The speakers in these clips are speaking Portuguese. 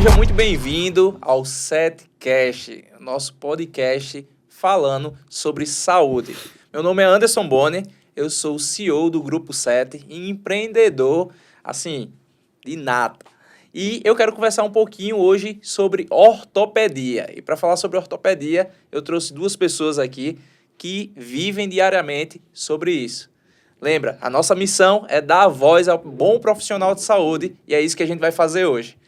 Seja muito bem-vindo ao SETcast, nosso podcast falando sobre saúde. Meu nome é Anderson Boni, eu sou o CEO do Grupo SET e empreendedor, assim, de nata. E eu quero conversar um pouquinho hoje sobre ortopedia. E para falar sobre ortopedia, eu trouxe duas pessoas aqui que vivem diariamente sobre isso. Lembra, a nossa missão é dar a voz ao bom profissional de saúde e é isso que a gente vai fazer hoje.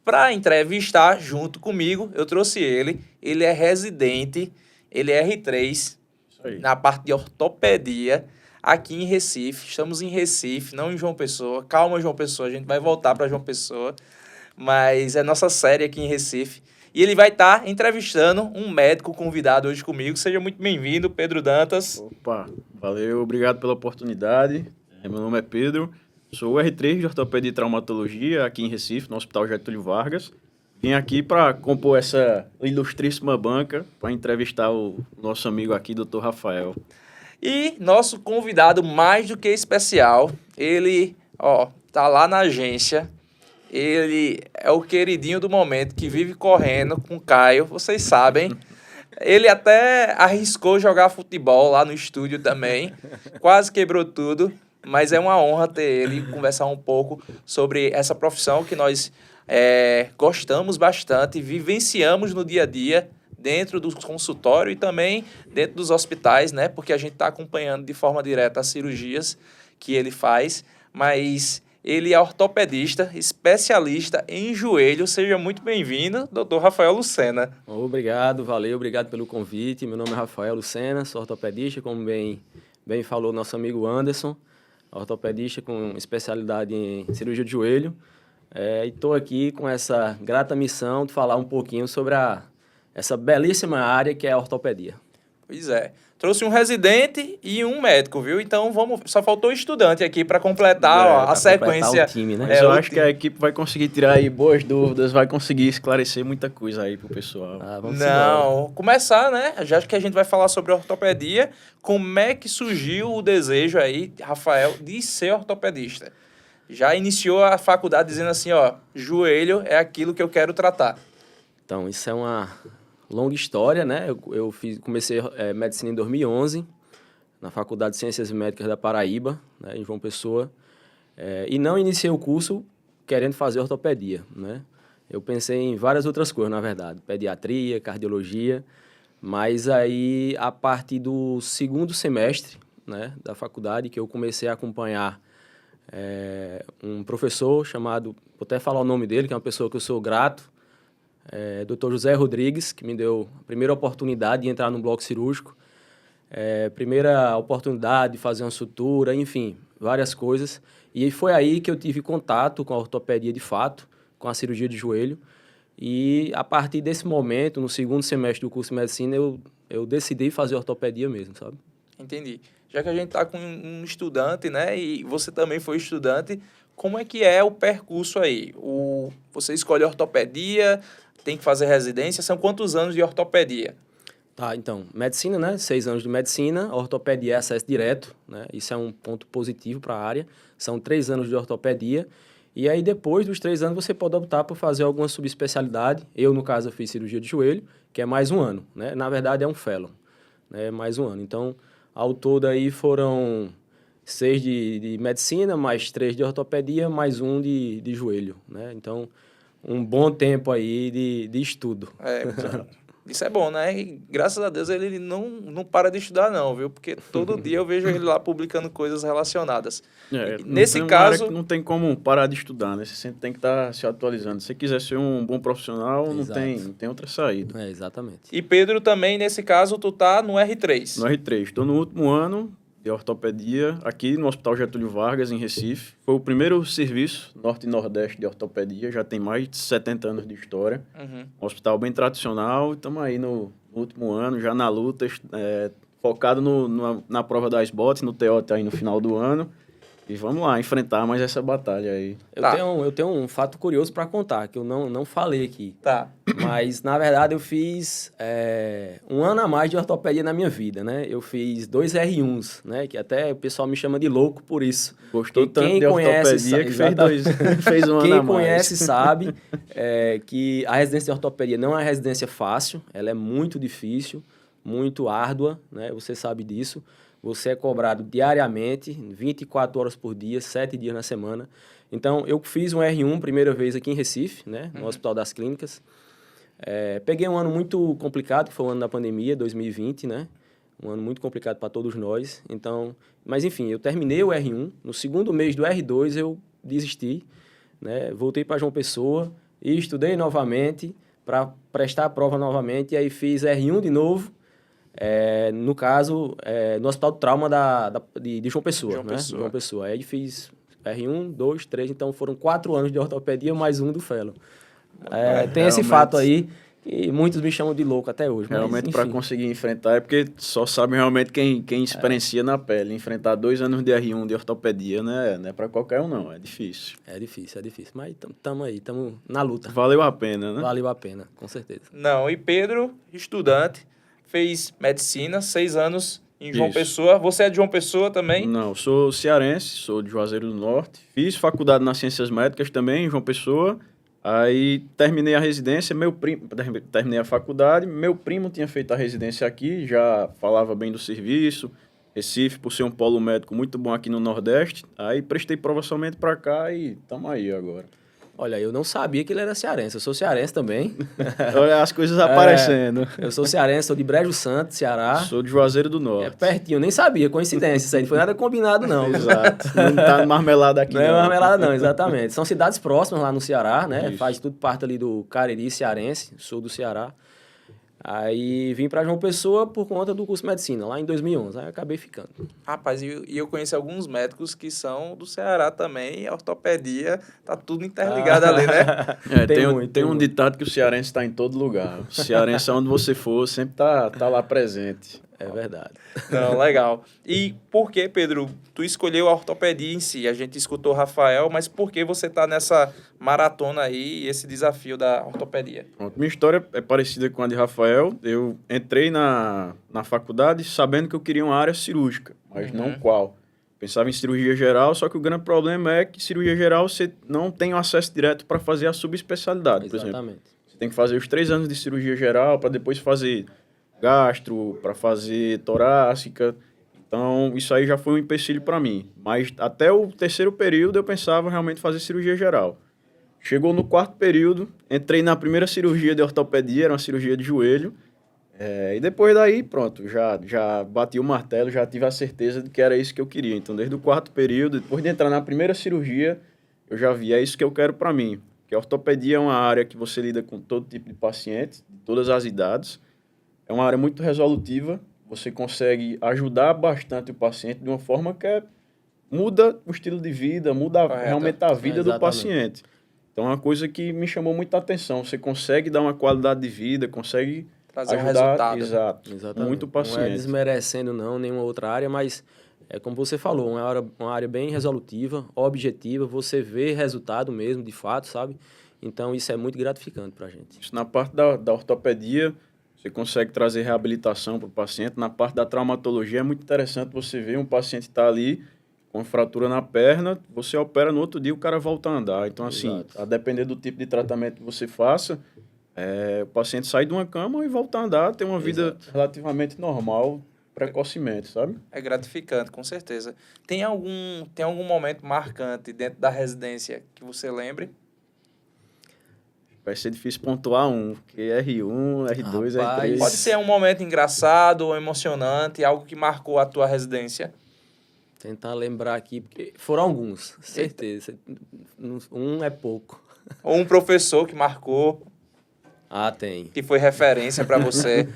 Para entrevistar junto comigo, eu trouxe ele. Ele é residente, ele é R3 na parte de ortopedia aqui em Recife. Estamos em Recife, não em João Pessoa. Calma, João Pessoa, a gente vai voltar para João Pessoa. Mas é nossa série aqui em Recife. E ele vai estar entrevistando um médico convidado hoje comigo. Seja muito bem-vindo, Pedro Dantas. Opa, valeu, obrigado pela oportunidade. Meu nome é Pedro, sou o R3 de Ortopedia e Traumatologia aqui em Recife, no Hospital Getúlio Vargas. Vim aqui para compor essa ilustríssima banca para entrevistar o nosso amigo aqui, Dr. Rafael. E nosso convidado mais do que especial, ele, tá lá na agência. Ele é o queridinho do momento, que vive correndo com o Caio, vocês sabem. Ele até arriscou jogar futebol lá no estúdio também, quase quebrou tudo, mas é uma honra ter ele e conversar um pouco sobre essa profissão que nós gostamos bastante, vivenciamos no dia a dia, dentro do consultório e também dentro dos hospitais, né? Porque a gente está acompanhando de forma direta as cirurgias que ele faz, mas ele é ortopedista, especialista em joelho. Seja muito bem-vindo, Dr. Rafael Lucena. Obrigado, valeu, obrigado pelo convite. Meu nome é Rafael Lucena, sou ortopedista, como bem falou nosso amigo Anderson, ortopedista com especialidade em cirurgia de joelho. E estou aqui com essa grata missão de falar um pouquinho sobre essa belíssima área que é a ortopedia. Pois é. Trouxe um residente e um médico, viu? Então só faltou estudante aqui para completar a sequência. Completar o time, né? Mas eu acho que a equipe vai conseguir tirar aí boas dúvidas, vai conseguir esclarecer muita coisa aí pro pessoal. Começar, né? Já que a gente vai falar sobre ortopedia, como é que surgiu o desejo aí, Rafael, de ser ortopedista? Já iniciou a faculdade dizendo assim, joelho é aquilo que eu quero tratar. Então, isso é uma longa história, né? Eu comecei medicina em 2011, na Faculdade de Ciências Médicas da Paraíba, né, em João Pessoa, e não iniciei o curso querendo fazer ortopedia, né? Eu pensei em várias outras coisas, na verdade, pediatria, cardiologia, mas aí, a partir do segundo semestre, né, da faculdade, que eu comecei a acompanhar um professor chamado, vou até falar o nome dele, que é uma pessoa que eu sou grato, Dr. José Rodrigues, que me deu a primeira oportunidade de entrar no bloco cirúrgico, primeira oportunidade de fazer uma sutura, enfim, várias coisas. E foi aí que eu tive contato com a ortopedia de fato, com a cirurgia de joelho. E a partir desse momento, no segundo semestre do curso de medicina, eu decidi fazer ortopedia mesmo, sabe? Entendi. Já que a gente está com um estudante, né, e você também foi estudante, como é que é o percurso aí? Você escolhe ortopedia, tem que fazer residência, são quantos anos de ortopedia? Tá, então, medicina, né, 6 anos de medicina, ortopedia é acesso direto, né, isso é um ponto positivo para a área, são 3 anos de ortopedia, e aí depois dos 3 anos você pode optar por fazer alguma subespecialidade. Eu, no caso, eu fiz cirurgia de joelho, que é mais um ano, né, na verdade é um fellow, né, mais um ano. Então, ao todo aí foram 6 de medicina, mais 3 de ortopedia, mais um de joelho, né? Então, um bom tempo aí de estudo. Isso é bom, né? E graças a Deus ele não para de estudar não, viu? Porque todo dia eu vejo ele lá publicando coisas relacionadas. Nesse caso... Não tem como parar de estudar, né? Você sempre tem que estar se atualizando. Se você quiser ser um bom profissional, não tem outra saída. Exatamente. E Pedro também, nesse caso, tu tá no R3. No R3. Estou no último ano de ortopedia aqui no Hospital Getúlio Vargas, em Recife. Foi o primeiro serviço norte e nordeste de ortopedia, já tem mais de 70 anos de história. Um hospital bem tradicional, estamos aí no último ano, já na luta, focado na prova das bots, no TO aí no final do ano. E vamos lá, enfrentar mais essa batalha aí. Tá. Eu tenho um fato curioso para contar, que eu não falei aqui. Tá. Mas, na verdade, eu fiz um ano a mais de ortopedia na minha vida, né? Eu fiz 2 R1s, né? Que até o pessoal me chama de louco por isso. Gostou Quem tanto de ortopedia que fez um ano a Quem mais. conhece sabe que a residência de ortopedia não é uma residência fácil, ela é muito difícil, muito árdua, né? Você sabe disso. Você é cobrado diariamente, 24 horas por dia, 7 dias na semana. Então, eu fiz um R1 primeira vez aqui em Recife, né? No Hospital das Clínicas. Peguei um ano muito complicado, que foi o ano da pandemia, 2020, né? Um ano muito complicado para todos nós. Então, mas enfim, eu terminei o R1. No segundo mês do R2, eu desisti, né? Voltei para João Pessoa e estudei novamente para prestar a prova novamente. E aí fiz R1 de novo. No caso, no Hospital do Trauma de João Pessoa, João né? Pessoa. João Pessoa. Aí fiz R1, 2, 3, então foram 4 anos de ortopedia mais um do fellow. Tem esse realmente. fato aí, que muitos me chamam de louco até hoje. Realmente, mas, para enfim. conseguir enfrentar, é porque só sabe realmente quem experiencia na pele. Enfrentar 2 anos de R1 de ortopedia, né? Não é para qualquer um, não. É difícil. É difícil. Mas estamos aí, estamos na luta. Valeu a pena, né? Valeu a pena, com certeza. Não, e Pedro, estudante, fez medicina, 6 anos em João Isso. Pessoa. Você é de João Pessoa também? Não, sou cearense, sou de Juazeiro do Norte. Fiz faculdade nas Ciências Médicas também, em João Pessoa. Aí terminei a residência, terminei a faculdade, meu primo tinha feito a residência aqui, já falava bem do serviço, Recife, por ser um polo médico muito bom aqui no Nordeste. Aí prestei prova somente para cá e estamos aí agora. Olha, eu não sabia que ele era cearense. Eu sou cearense também. Olha as coisas aparecendo. Eu sou cearense, sou de Brejo Santo, Ceará. Sou de Juazeiro do É Norte. pertinho, nem sabia, coincidência. Isso aí não foi nada combinado, não. Exato. Não tá marmelada aqui, Não é marmelada, não, exatamente. São cidades próximas lá no Ceará, né? Isso. Faz tudo parte ali do Cariri cearense, sul do Ceará. Aí vim para João Pessoa por conta do curso de medicina, lá em 2011. Aí acabei ficando. Rapaz, e eu conheço alguns médicos que são do Ceará também, a ortopedia, tá tudo interligado ali, né? Tem um ditado que o cearense está em todo lugar. O cearense, onde você for, sempre tá lá presente. É verdade. Não, legal. E por que, Pedro, tu escolheu a ortopedia em si? A gente escutou o Rafael, mas por que você tá nessa maratona aí e esse desafio da ortopedia? Pronto, minha história é parecida com a de Rafael. Eu entrei na faculdade sabendo que eu queria uma área cirúrgica, mas não qual. Pensava em cirurgia geral, só que o grande problema é que cirurgia geral você não tem o acesso direto para fazer a subespecialidade, por exemplo. Exatamente. Você tem que fazer os 3 anos de cirurgia geral para depois fazer gastro, para fazer torácica. Então, isso aí já foi um empecilho para mim. Mas até o 3º período eu pensava realmente fazer cirurgia geral. Chegou no 4º período, entrei na primeira cirurgia de ortopedia, era uma cirurgia de joelho. E depois daí, pronto, já bati o martelo, já tive a certeza de que era isso que eu queria. Então, desde o 4º período, depois de entrar na primeira cirurgia, eu já vi, é isso que eu quero para mim. Porque a ortopedia é uma área que você lida com todo tipo de paciente, de todas as idades. É uma área muito resolutiva, você consegue ajudar bastante o paciente de uma forma que muda o estilo de vida, muda realmente a vida do paciente. Então, é uma coisa que me chamou muita atenção. Você consegue dar uma qualidade de vida, consegue Trazer ajudar, um resultado. Exato, Exatamente. muito Não é paciente. desmerecendo, não, nenhuma outra área, mas é como você falou, uma área bem resolutiva, objetiva, você vê resultado mesmo, de fato, sabe? Então, isso é muito gratificante pra gente. Isso na parte da ortopedia, você consegue trazer reabilitação para o paciente. Na parte da traumatologia, é muito interessante você ver um paciente estar ali com fratura na perna, você opera no outro dia o cara volta a andar. Então, assim, Exato. a depender do tipo de tratamento que você faça, o paciente sai de uma cama e volta a andar, tem uma vida relativamente normal, precocemente, sabe? É gratificante, com certeza. Tem algum momento marcante dentro da residência que você lembre? Vai ser difícil pontuar porque R1, R2, Rapaz, R3... Pode ser um momento engraçado ou emocionante, algo que marcou a tua residência. Tentar lembrar aqui, porque foram alguns, certeza. Um é pouco. Ou um professor que marcou, Ah, tem. que foi referência para você.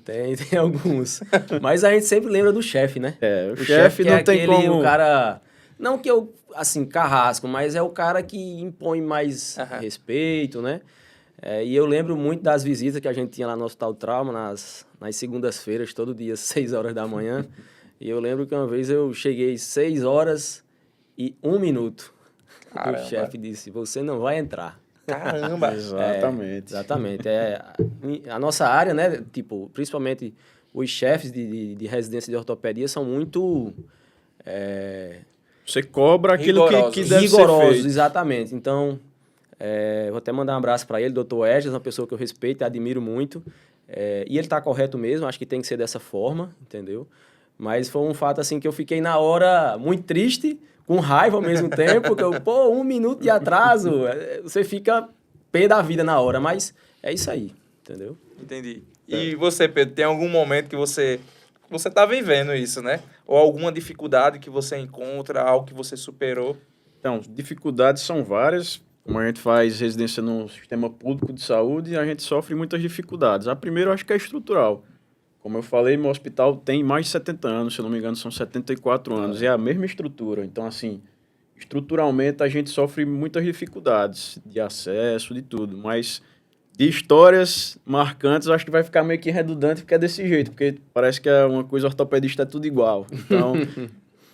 Tem alguns. Mas a gente sempre lembra do chefe, né? O chefe que não é tem aquele, como... o cara... Não que eu, assim, carrasco, mas é o cara que impõe mais respeito, né? E eu lembro muito das visitas que a gente tinha lá no Hospital Trauma, nas segundas-feiras, todo dia, 6 horas da manhã. E eu lembro que uma vez eu cheguei 6h e 1 minuto. Caramba. O chefe disse, você não vai entrar. Caramba! Exatamente. Exatamente. A nossa área, né, tipo, principalmente os chefes de residência de ortopedia são muito Você cobra aquilo Rigorosos. que deve ser rigorosos, feito. exatamente. Então, vou até mandar um abraço para ele, Dr. Edges, uma pessoa que eu respeito e admiro muito. E ele está correto mesmo, acho que tem que ser dessa forma, entendeu? Mas foi um fato assim que eu fiquei na hora muito triste, com raiva ao mesmo tempo, que 1 minuto de atraso, você fica pé da vida na hora, mas é isso aí, entendeu? Entendi. E você, Pedro, tem algum momento que você tá vivendo isso, né? Ou alguma dificuldade que você encontra, algo que você superou? Então, dificuldades são várias. Como a gente faz residência no sistema público de saúde, a gente sofre muitas dificuldades. A primeira, eu acho que é estrutural. Como eu falei, meu hospital tem mais de 70 anos, se eu não me engano, são 74 anos. É a mesma estrutura. Então, assim, estruturalmente a gente sofre muitas dificuldades de acesso, de tudo. Mas de histórias marcantes, eu acho que vai ficar meio que redundante porque é desse jeito. Porque parece que é uma coisa ortopedista, é tudo igual. Então,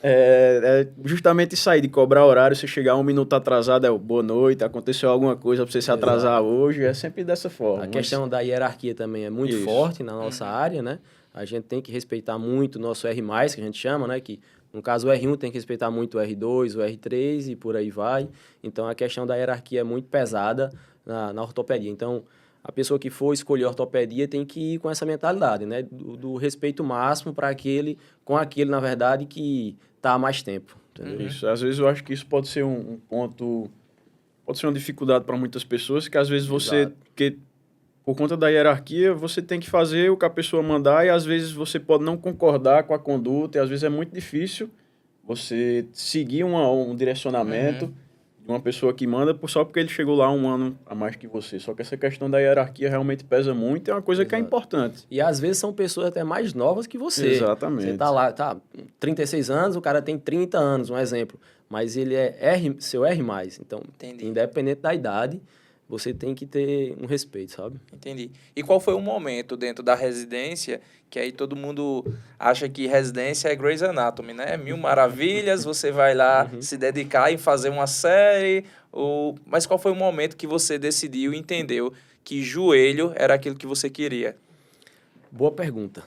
é justamente isso aí, de cobrar horário, você chegar 1 minuto atrasado, boa noite, aconteceu alguma coisa pra você se atrasar hoje, é sempre dessa forma. A questão da hierarquia também é muito Isso. forte na nossa área, né? A gente tem que respeitar muito o nosso R+, que a gente chama, né? Que, no caso, o R1 tem que respeitar muito o R2, o R3 e por aí vai. Então, a questão da hierarquia é muito pesada na ortopedia. Então, a pessoa que for escolher ortopedia tem que ir com essa mentalidade, né? Do respeito máximo para com aquele, na verdade, que está há mais tempo. Entendeu? Isso, às vezes eu acho que isso pode ser um ponto, pode ser uma dificuldade para muitas pessoas, que às vezes você, que, por conta da hierarquia, você tem que fazer o que a pessoa mandar e às vezes você pode não concordar com a conduta e às vezes é muito difícil você seguir um direcionamento de uma pessoa que manda só porque ele chegou lá 1 ano a mais que você. Só que essa questão da hierarquia realmente pesa muito e é uma coisa que é importante. E às vezes são pessoas até mais novas que você. Exatamente. Você tá lá, 36 anos, o cara tem 30 anos, um exemplo. Mas ele é seu R+. Então, Entendi. independente da idade, você tem que ter um respeito, sabe? Entendi. E qual foi o momento dentro da residência, que aí todo mundo acha que residência é Grey's Anatomy, né? 1000 maravilhas, você vai lá se dedicar em fazer uma série, mas qual foi o momento que você decidiu e entendeu que joelho era aquilo que você queria? Boa pergunta.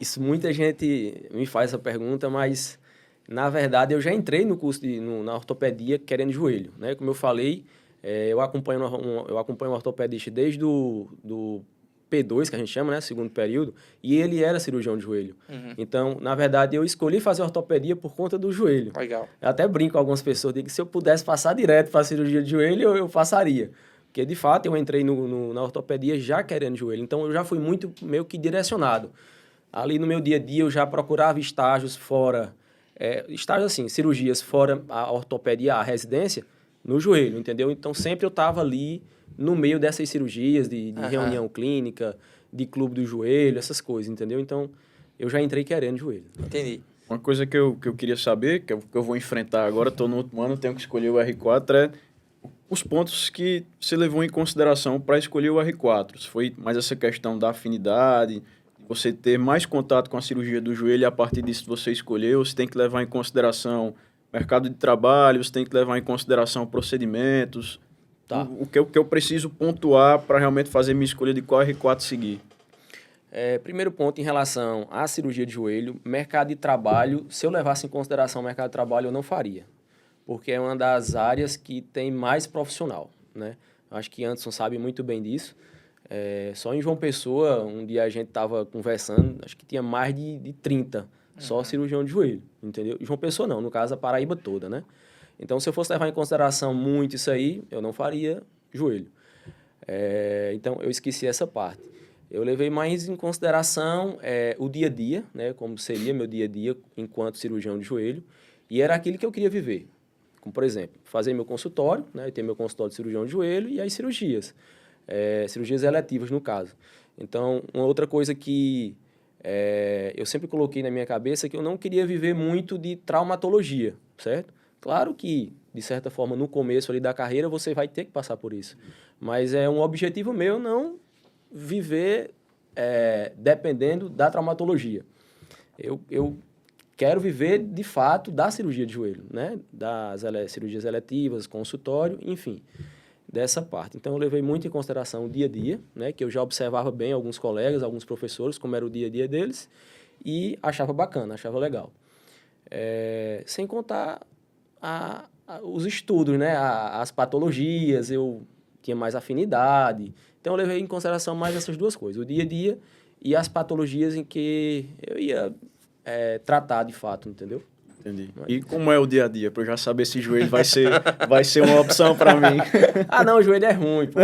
Isso muita gente me faz essa pergunta, mas na verdade eu já entrei no curso na ortopedia querendo joelho, né? Como eu falei, eu acompanho um ortopedista desde do P2, que a gente chama, né? Segundo período, e ele era cirurgião de joelho. Então, na verdade, eu escolhi fazer ortopedia por conta do joelho. Legal. Eu até brinco com algumas pessoas, digo que se eu pudesse passar direto para a cirurgia de joelho, eu passaria. Porque, de fato, eu entrei na ortopedia já querendo joelho. Então, eu já fui muito meio que direcionado. Ali no meu dia a dia, eu já procurava estágios fora... estágios assim, cirurgias fora a ortopedia, a residência, no joelho, entendeu? Então, sempre eu estava ali no meio dessas cirurgias, de reunião clínica, de clube do joelho, essas coisas, entendeu? Então, eu já entrei querendo joelho. Entendi. Uma coisa que eu queria saber, que eu vou enfrentar agora, estou no último ano, tenho que escolher o R4, é os pontos que você levou em consideração para escolher o R4. Se foi mais essa questão da afinidade, você ter mais contato com a cirurgia do joelho e a partir disso você escolheu, você tem que levar em consideração mercado de trabalho, você tem que levar em consideração procedimentos. Tá. O que eu preciso pontuar para realmente fazer minha escolha de qual R4 seguir? Primeiro ponto em relação à cirurgia de joelho, mercado de trabalho, se eu levasse em consideração o mercado de trabalho, eu não faria. Porque é uma das áreas que tem mais profissional, né? Acho que Anderson sabe muito bem disso. Só em João Pessoa, um dia a gente estava conversando, acho que tinha mais de 30, só cirurgião de joelho, entendeu? João Pessoa não, no caso a Paraíba toda, né? Então, se eu fosse levar em consideração muito isso aí, eu não faria joelho. Então, eu esqueci essa parte. Eu levei mais em consideração o dia a dia, né? Como seria meu dia a dia enquanto cirurgião de joelho, e era aquilo que eu queria viver. Como, por exemplo, fazer meu consultório, né? Ter meu consultório de cirurgião de joelho e as cirurgias. Cirurgias eletivas, no caso. Então, uma outra coisa que eu sempre coloquei na minha cabeça é que eu não queria viver muito de traumatologia, certo? Claro que, de certa forma, no começo ali da carreira, você vai ter que passar por isso. Mas é um objetivo meu não viver dependendo da traumatologia. Eu quero viver, de fato, da cirurgia de joelho, né? Das cirurgias eletivas, consultório, enfim, dessa parte. Então, eu levei muito em consideração o dia a dia, né? Que eu já observava bem alguns colegas, alguns professores, como era o dia a dia deles, e achava bacana, achava legal. Sem contar os estudos, né? As patologias, eu tinha mais afinidade. Então, eu levei em consideração mais essas duas coisas, o dia a dia e as patologias em que eu ia tratar de fato, entendeu? Entendi. E como é o dia a dia, para eu já saber se joelho vai ser uma opção para mim? Não, o joelho é ruim, pô.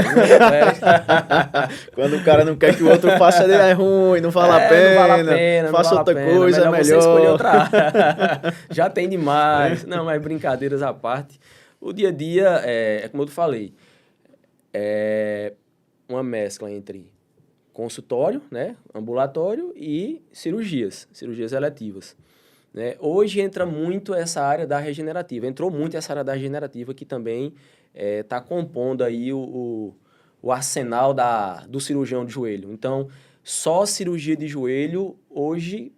Quando o cara não quer que o outro faça, ele é ruim, não vale a pena. Não vale a pena, faça outra coisa, é melhor. Você escolher outra área. Já tem demais. Não, mas brincadeiras à parte. O dia a dia, como eu falei, é uma mescla entre consultório, né, ambulatório e cirurgias eletivas. Né? Hoje entra muito essa área da regenerativa. Entrou muito essa área da regenerativa que também está compondo aí o arsenal do cirurgião de joelho. Então, só cirurgia de joelho, hoje,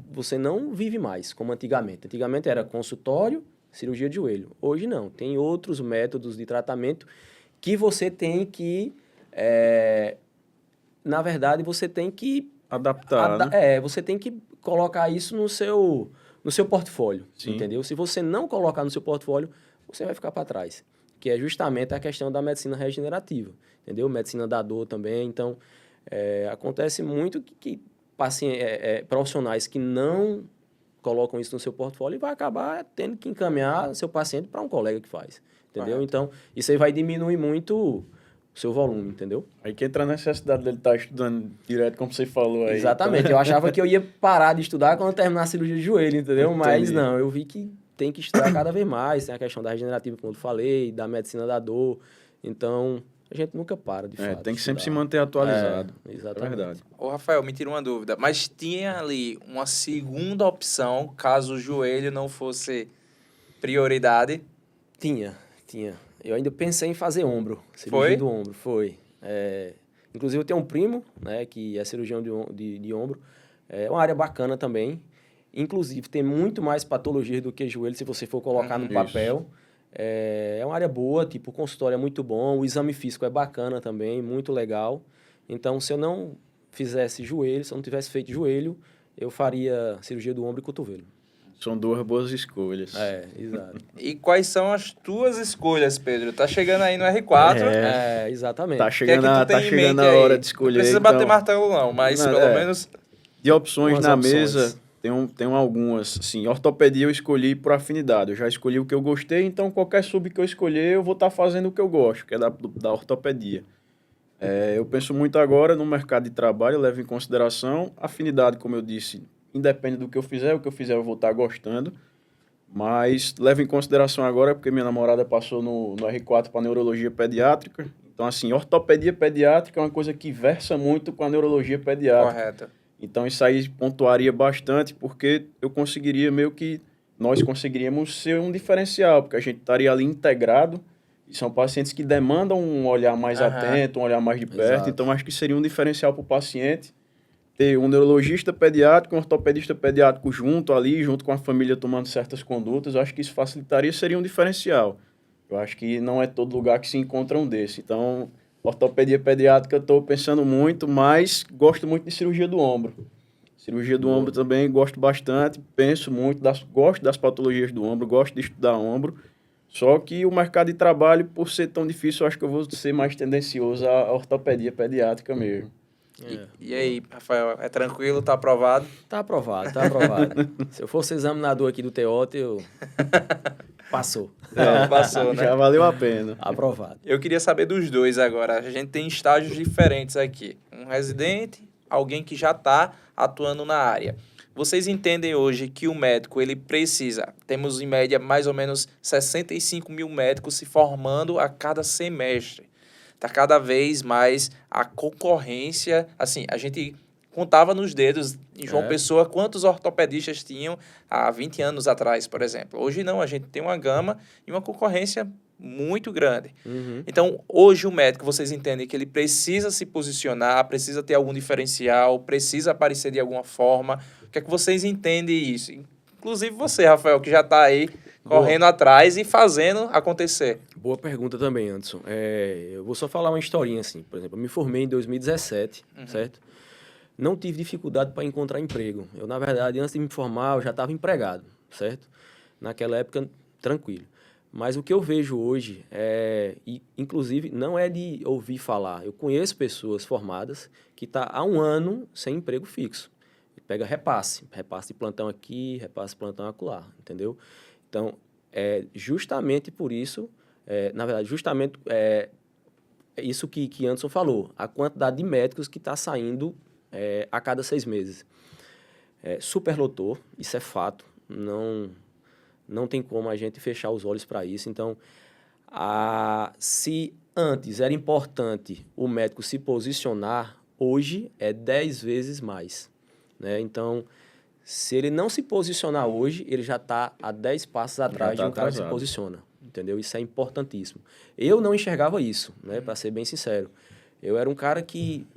você não vive mais, como antigamente. Antigamente era consultório, cirurgia de joelho. Hoje não. Tem outros métodos de tratamento que você tem que... na verdade, você tem que... adaptar, né? Você tem que colocar isso no seu portfólio, Sim. Entendeu? Se você não colocar no seu portfólio, você vai ficar para trás, que é justamente a questão da medicina regenerativa, entendeu? Medicina da dor também. Então, acontece muito que profissionais que não colocam isso no seu portfólio e vai acabar tendo que encaminhar seu paciente para um colega que faz, entendeu? Então, isso aí vai diminuir muito o seu volume, entendeu? Aí que entra a necessidade dele estar estudando direto, como você falou aí. Exatamente. Então... Eu achava que eu ia parar de estudar quando terminar a cirurgia de joelho, entendeu? Entendi. Mas não, eu vi que tem que estudar cada vez mais. Tem a questão da regenerativa, como eu falei, da medicina da dor. Então, a gente nunca para, de fato. Tem que sempre se manter atualizado. Exatamente. É verdade. Ô, Rafael, me tira uma dúvida. Mas tinha ali uma segunda opção, caso o joelho não fosse prioridade? Tinha. Eu ainda pensei em fazer ombro. Foi? Do ombro, foi. Inclusive, eu tenho um primo, né, que é cirurgião de ombro. É uma área bacana também. Inclusive, tem muito mais patologias do que joelho, se você for colocar no papel. É uma área boa, tipo, o consultório é muito bom, o exame físico é bacana também, muito legal. Então, se eu não fizesse joelho, se eu não tivesse feito joelho, eu faria cirurgia do ombro e cotovelo. São duas boas escolhas. Exato. E quais são as tuas escolhas, Pedro? Tá chegando aí no R4. Exatamente. Tá O que é chegando, que tu tem tá em chegando mente a hora aí? de escolher. Não precisa bater martelo não, mas pelo menos... De opções Umas na opções. mesa, tem algumas. Assim, ortopedia eu escolhi por afinidade. Eu já escolhi o que eu gostei, então qualquer sub que eu escolher, eu vou estar fazendo o que eu gosto, que é da ortopedia. Eu penso muito agora no mercado de trabalho, eu levo em consideração afinidade, como eu disse, independe do que eu fizer, o que eu fizer eu vou estar gostando. Mas levo em consideração agora, porque minha namorada passou no R4 para neurologia pediátrica. Então, assim, ortopedia pediátrica é uma coisa que versa muito com a neurologia pediátrica. Correto. Então, isso aí pontuaria bastante, porque nós conseguiríamos ser um diferencial, porque a gente estaria ali integrado, e são pacientes que demandam um olhar mais atento, um olhar mais de perto. Exato. Então, acho que seria um diferencial para o paciente ter um neurologista pediátrico, um ortopedista pediátrico junto com a família tomando certas condutas. Eu acho que isso facilitaria, seria um diferencial. Eu acho que não é todo lugar que se encontra um desse. Então, ortopedia pediátrica eu estou pensando muito, mas gosto muito de cirurgia do ombro. Cirurgia do ombro também gosto bastante, penso muito, gosto das patologias do ombro, gosto de estudar ombro. Só que o mercado de trabalho, por ser tão difícil, eu acho que eu vou ser mais tendencioso à ortopedia pediátrica mesmo. E aí, Rafael, é tranquilo? Tá aprovado? Tá aprovado. Se eu fosse examinador aqui do TEOT, eu... Passou. Passou, né? Já valeu a pena. Aprovado. Eu queria saber dos dois agora. A gente tem estágios diferentes aqui. Um residente, alguém que já está atuando na área. Vocês entendem hoje que o médico, ele precisa... Temos, em média, mais ou menos 65 mil médicos se formando a cada semestre. Está cada vez mais a concorrência... Assim, a gente contava nos dedos em João Pessoa quantos ortopedistas tinham há 20 anos atrás, por exemplo. Hoje não, a gente tem uma gama e uma concorrência muito grande. Então, hoje o médico, vocês entendem que ele precisa se posicionar, precisa ter algum diferencial, precisa aparecer de alguma forma. O que é que vocês entendem isso? Inclusive você, Rafael, que já está aí correndo atrás e fazendo acontecer. Boa pergunta também, Anderson. Eu vou só falar uma historinha assim. Por exemplo, eu me formei em 2017, certo? Não tive dificuldade para encontrar emprego. Eu, na verdade, antes de me formar, eu já estava empregado, certo? Naquela época, tranquilo. Mas o que eu vejo hoje, e, inclusive, não é de ouvir falar. Eu conheço pessoas formadas que estão há um ano sem emprego fixo. Pega repasse de plantão aqui, repasse de plantão acolá, entendeu? Então, justamente por isso, na verdade, justamente isso que Anderson falou, a quantidade de médicos que está saindo a cada 6 meses. Superlotou, isso é fato, não tem como a gente fechar os olhos para isso. Então, se antes era importante o médico se posicionar, hoje é 10 vezes mais, né? Então, se ele não se posicionar hoje, ele já está a 10 passos atrás de um cara que se posiciona, entendeu? Isso é importantíssimo. Eu não enxergava isso, né? Para ser bem sincero. Eu era um cara que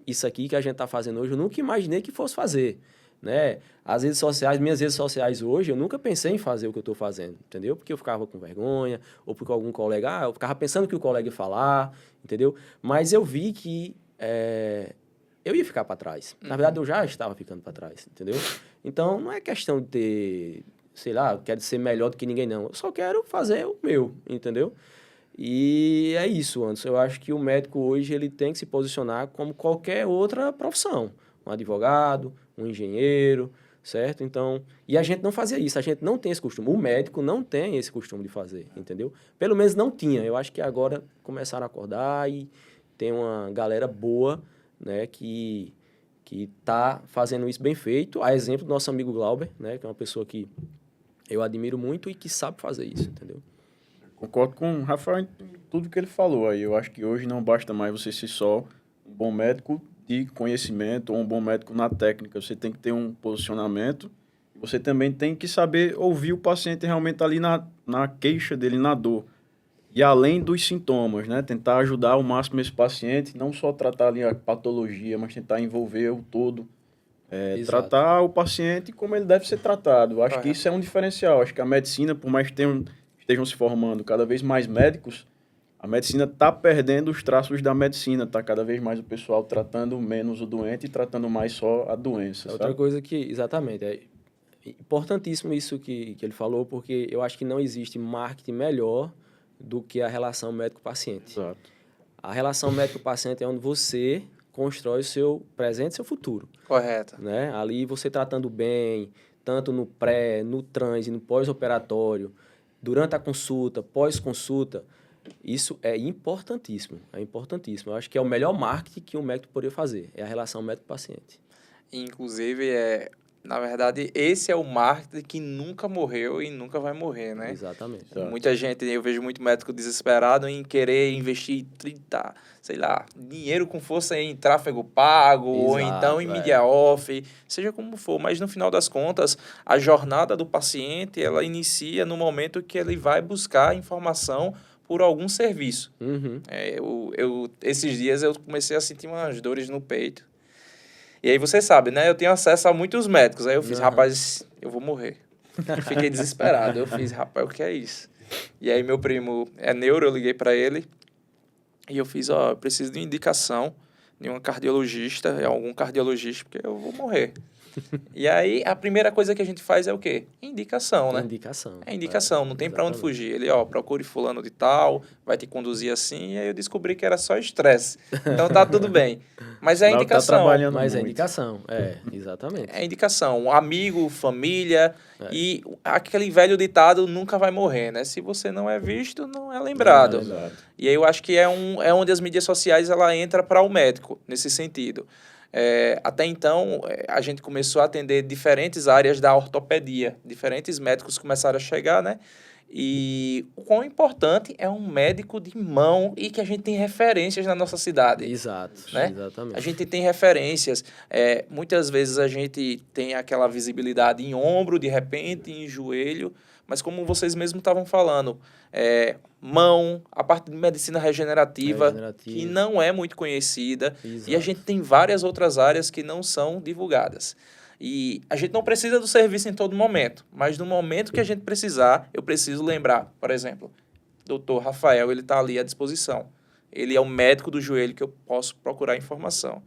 isso aqui que a gente está fazendo hoje, eu nunca imaginei que fosse fazer, né? As redes sociais, minhas redes sociais hoje, eu nunca pensei em fazer o que eu estou fazendo, entendeu? Porque eu ficava com vergonha, ou porque algum colega, eu ficava pensando que o colega ia falar, entendeu? Mas eu vi que eu ia ficar para trás. Na verdade, eu já estava ficando para trás, entendeu? Então, não é questão de ter, sei lá, eu quero ser melhor do que ninguém, não. Eu só quero fazer o meu, entendeu? E é isso, Anderson. Eu acho que o médico hoje ele tem que se posicionar como qualquer outra profissão. Um advogado, um engenheiro, certo? Então, e a gente não fazia isso, a gente não tem esse costume. O médico não tem esse costume de fazer, entendeu? Pelo menos não tinha. Eu acho que agora começaram a acordar e tem uma galera boa, né, que está fazendo isso bem feito. A exemplo do nosso amigo Glauber, né, que é uma pessoa que eu admiro muito e que sabe fazer isso, entendeu? Concordo com o Rafael em tudo que ele falou aí. Eu acho que hoje não basta mais você ser só um bom médico de conhecimento ou um bom médico na técnica. Você tem que ter um posicionamento. Você também tem que saber ouvir o paciente realmente ali na queixa dele, na dor. E além dos sintomas, né? Tentar ajudar ao máximo esse paciente, não só tratar ali a patologia, mas tentar envolver o todo. Tratar o paciente como ele deve ser tratado. Eu acho que isso é um diferencial. Acho que a medicina, por mais que estejam se formando cada vez mais médicos, a medicina está perdendo os traços da medicina. Está cada vez mais o pessoal tratando menos o doente e tratando mais só a doença. Outra coisa que, exatamente, é importantíssimo isso que ele falou, porque eu acho que não existe marketing melhor do que a relação médico-paciente. Exato. A relação médico-paciente é onde você constrói o seu presente e seu futuro. Correto. Né? Ali você tratando bem, tanto no pré, no trans e no pós-operatório, durante a consulta, pós-consulta, isso é importantíssimo. É importantíssimo. Eu acho que é o melhor marketing que um médico poderia fazer, é a relação médico-paciente. Inclusive, na verdade, esse é o marketing que nunca morreu e nunca vai morrer, né? Exatamente. Muita gente, eu vejo muito médico desesperado em querer investir 30, sei lá, dinheiro com força em tráfego pago, ou então em media off, seja como for. Mas, no final das contas, a jornada do paciente, ela inicia no momento que ele vai buscar informação por algum serviço. Uhum. Esses dias eu comecei a sentir umas dores no peito. E aí você sabe, né? Eu tenho acesso a muitos médicos. Aí eu fiz, rapaz, eu vou morrer. Eu fiquei desesperado. Eu fiz, rapaz, o que é isso? E aí meu primo é neuro, eu liguei para ele. E eu fiz, eu preciso de uma indicação de uma cardiologista, algum cardiologista, porque eu vou morrer. E aí, a primeira coisa que a gente faz é o quê? Indicação, né? Indicação. É indicação, não tem para onde fugir. Ele, procure fulano de tal, vai te conduzir assim, e aí eu descobri que era só estresse. Então tá tudo bem. Mas é indicação. Mas é indicação, exatamente. É indicação. Um amigo, família, e aquele velho ditado nunca vai morrer, né? Se você não é visto, não é lembrado. E aí eu acho que é onde as mídias sociais ela entra para o médico, nesse sentido. Até então, a gente começou a atender diferentes áreas da ortopedia. Diferentes médicos começaram a chegar, né? E o quão importante é um médico de mão e que a gente tem referências na nossa cidade. Exato, né? Exatamente. A gente tem referências. Muitas vezes a gente tem aquela visibilidade em ombro, de repente, em joelho, mas como vocês mesmos estavam falando, mão, a parte de medicina regenerativa, que não é muito conhecida. Exato. E a gente tem várias outras áreas que não são divulgadas. E a gente não precisa do serviço em todo momento, mas no momento que a gente precisar, eu preciso lembrar, por exemplo, doutor Rafael, ele está ali à disposição. Ele é o médico do joelho que eu posso procurar informação.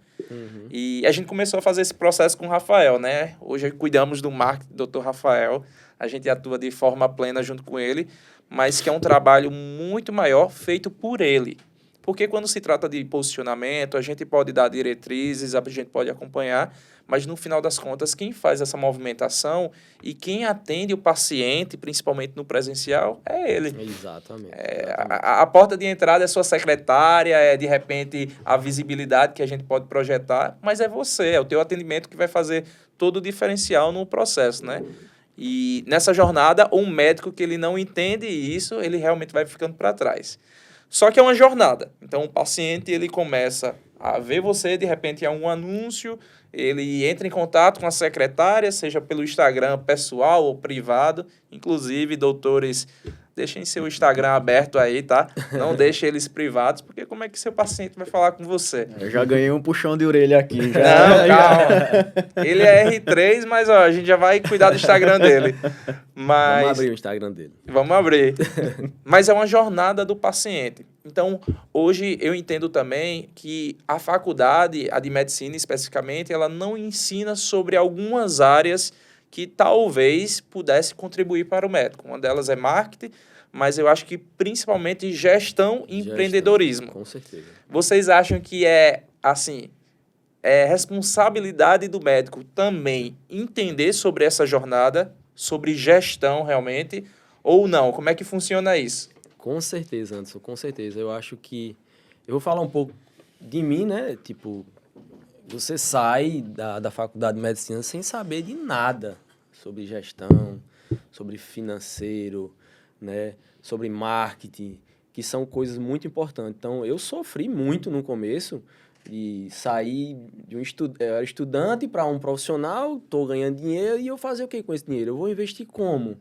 E a gente começou a fazer esse processo com o Rafael, né? Hoje cuidamos do marketing do Dr. Rafael. A gente atua de forma plena junto com ele, mas que é um trabalho muito maior feito por ele. Porque quando se trata de posicionamento, a gente pode dar diretrizes, a gente pode acompanhar, mas no final das contas, quem faz essa movimentação e quem atende o paciente, principalmente no presencial, é ele. Exatamente. A porta de entrada é sua secretária, é de repente a visibilidade que a gente pode projetar, mas é você, é o teu atendimento que vai fazer todo o diferencial no processo, né? E nessa jornada, um médico que ele não entende isso, ele realmente vai ficando para trás. Só que é uma jornada. Então, o paciente, ele começa a ver você, de repente, é um anúncio, ele entra em contato com a secretária, seja pelo Instagram pessoal ou privado. Inclusive, doutores, deixem seu Instagram aberto aí, tá? Não deixem eles privados, porque como é que seu paciente vai falar com você? Eu já ganhei um puxão de orelha aqui. Já. Não, calma. Ele é R3, mas ó, a gente já vai cuidar do Instagram dele. Mas... Vamos abrir o Instagram dele. Vamos abrir. Mas é uma jornada do paciente. Então, hoje eu entendo também que a faculdade, a de medicina especificamente, ela não ensina sobre algumas áreas que talvez pudesse contribuir para o médico. Uma delas é marketing, mas eu acho que principalmente gestão e empreendedorismo. Com certeza. Vocês acham que é, assim, é responsabilidade do médico também entender sobre essa jornada, sobre gestão realmente, ou não? Como é que funciona isso? Com certeza, Anderson, com certeza. Eu acho que... Eu vou falar um pouco de mim, né? Tipo, você sai da faculdade de medicina sem saber de nada sobre gestão, sobre financeiro, né? Sobre marketing, que são coisas muito importantes. Então, eu sofri muito no começo de sair de um estudante para um profissional, estou ganhando dinheiro e eu fazer o que com esse dinheiro? Eu vou investir como?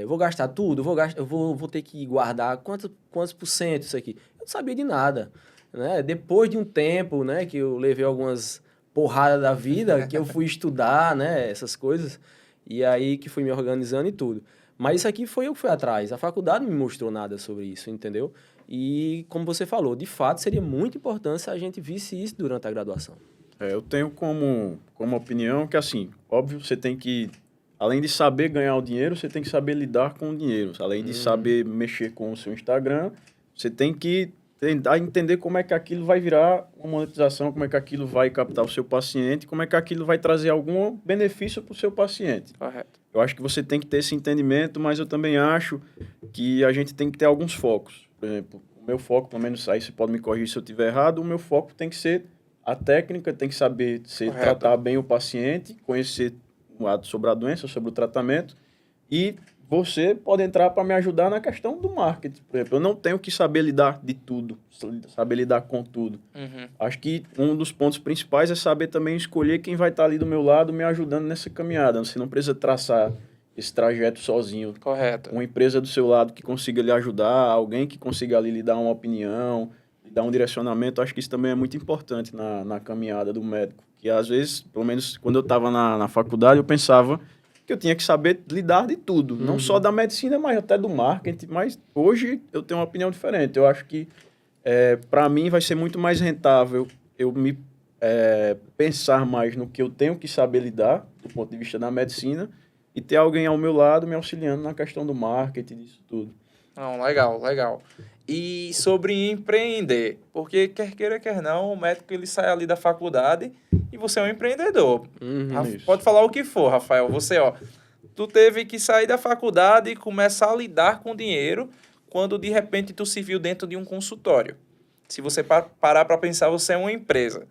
Vou gastar tudo? Eu vou ter que guardar quantos por cento isso aqui? Eu não sabia de nada, né? Depois de um tempo, né, que eu levei algumas porradas da vida, que eu fui estudar, né, essas coisas, e aí que fui me organizando e tudo. Mas isso aqui foi eu que fui atrás. A faculdade não me mostrou nada sobre isso, entendeu? E, como você falou, de fato, seria muito importante se a gente visse isso durante a graduação. Eu tenho como opinião que, assim, óbvio, você tem que... Além de saber ganhar o dinheiro, você tem que saber lidar com o dinheiro. Além de saber mexer com o seu Instagram, você tem que tentar entender como é que aquilo vai virar uma monetização, como é que aquilo vai captar o seu paciente, como é que aquilo vai trazer algum benefício para o seu paciente. Correto. Eu acho que você tem que ter esse entendimento, mas eu também acho que a gente tem que ter alguns focos. Por exemplo, o meu foco, pelo menos aí você pode me corrigir se eu estiver errado, o meu foco tem que ser a técnica, tem que saber tratar bem o paciente, conhecer sobre a doença, sobre o tratamento, e você pode entrar para me ajudar na questão do marketing. Por exemplo, eu não tenho que saber lidar de tudo, saber lidar com tudo. Acho que um dos pontos principais é saber também escolher quem vai estar ali do meu lado me ajudando nessa caminhada. Você não precisa traçar esse trajeto sozinho. Correto. Uma empresa do seu lado que consiga lhe ajudar, alguém que consiga ali lhe dar uma opinião, lhe dar um direcionamento. Acho que isso também é muito importante na caminhada do médico. Que às vezes, pelo menos quando eu estava na faculdade, eu pensava que eu tinha que saber lidar de tudo. Não só da medicina, mas até do marketing. Mas hoje eu tenho uma opinião diferente. Eu acho que, para mim, vai ser muito mais rentável eu me pensar mais no que eu tenho que saber lidar, do ponto de vista da medicina, e ter alguém ao meu lado me auxiliando na questão do marketing, disso tudo. Não, legal, legal. E sobre empreender, porque quer queira, quer não, o médico ele sai ali da faculdade e você é um empreendedor. Pode falar o que for, Rafael. Você, tu teve que sair da faculdade e começar a lidar com dinheiro quando de repente tu se viu dentro de um consultório. Se você parar para pensar, você é uma empresa.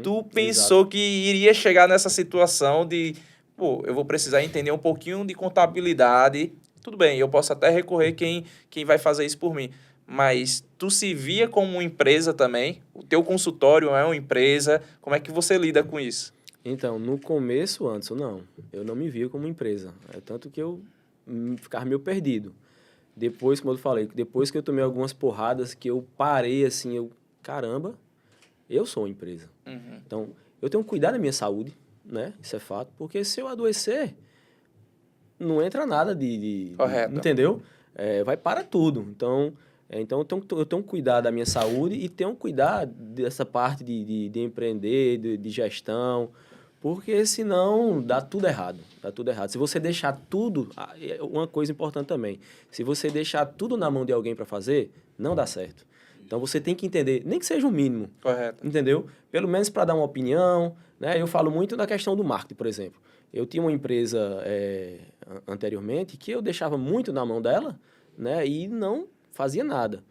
Tu pensou que iria chegar nessa situação de, eu vou precisar entender um pouquinho de contabilidade. Tudo bem, eu posso até recorrer quem vai fazer isso por mim. Mas tu se via como uma empresa também? O teu consultório é uma empresa? Como é que você lida com isso? Então, no começo, Anderson, não. Eu não me via como empresa. Tanto que eu ficava meio perdido. Depois, como eu falei, depois que eu tomei algumas porradas, que eu parei assim, caramba, eu sou uma empresa. Então, eu tenho que cuidar da minha saúde, né? Isso é fato. Porque se eu adoecer, não entra nada Correto. entendeu? Vai para tudo. Então eu tenho que cuidar da minha saúde e tenho que cuidar dessa parte de empreender, de gestão, porque senão dá tudo errado. Dá tudo errado. Se você deixar tudo... Uma coisa importante também. Se você deixar tudo na mão de alguém para fazer, não dá certo. Então, você tem que entender, nem que seja o mínimo. Correto. Entendeu? Pelo menos para dar uma opinião, né? Eu falo muito da questão do marketing, por exemplo. Eu tinha uma empresa anteriormente que eu deixava muito na mão dela, né? E não fazia nada.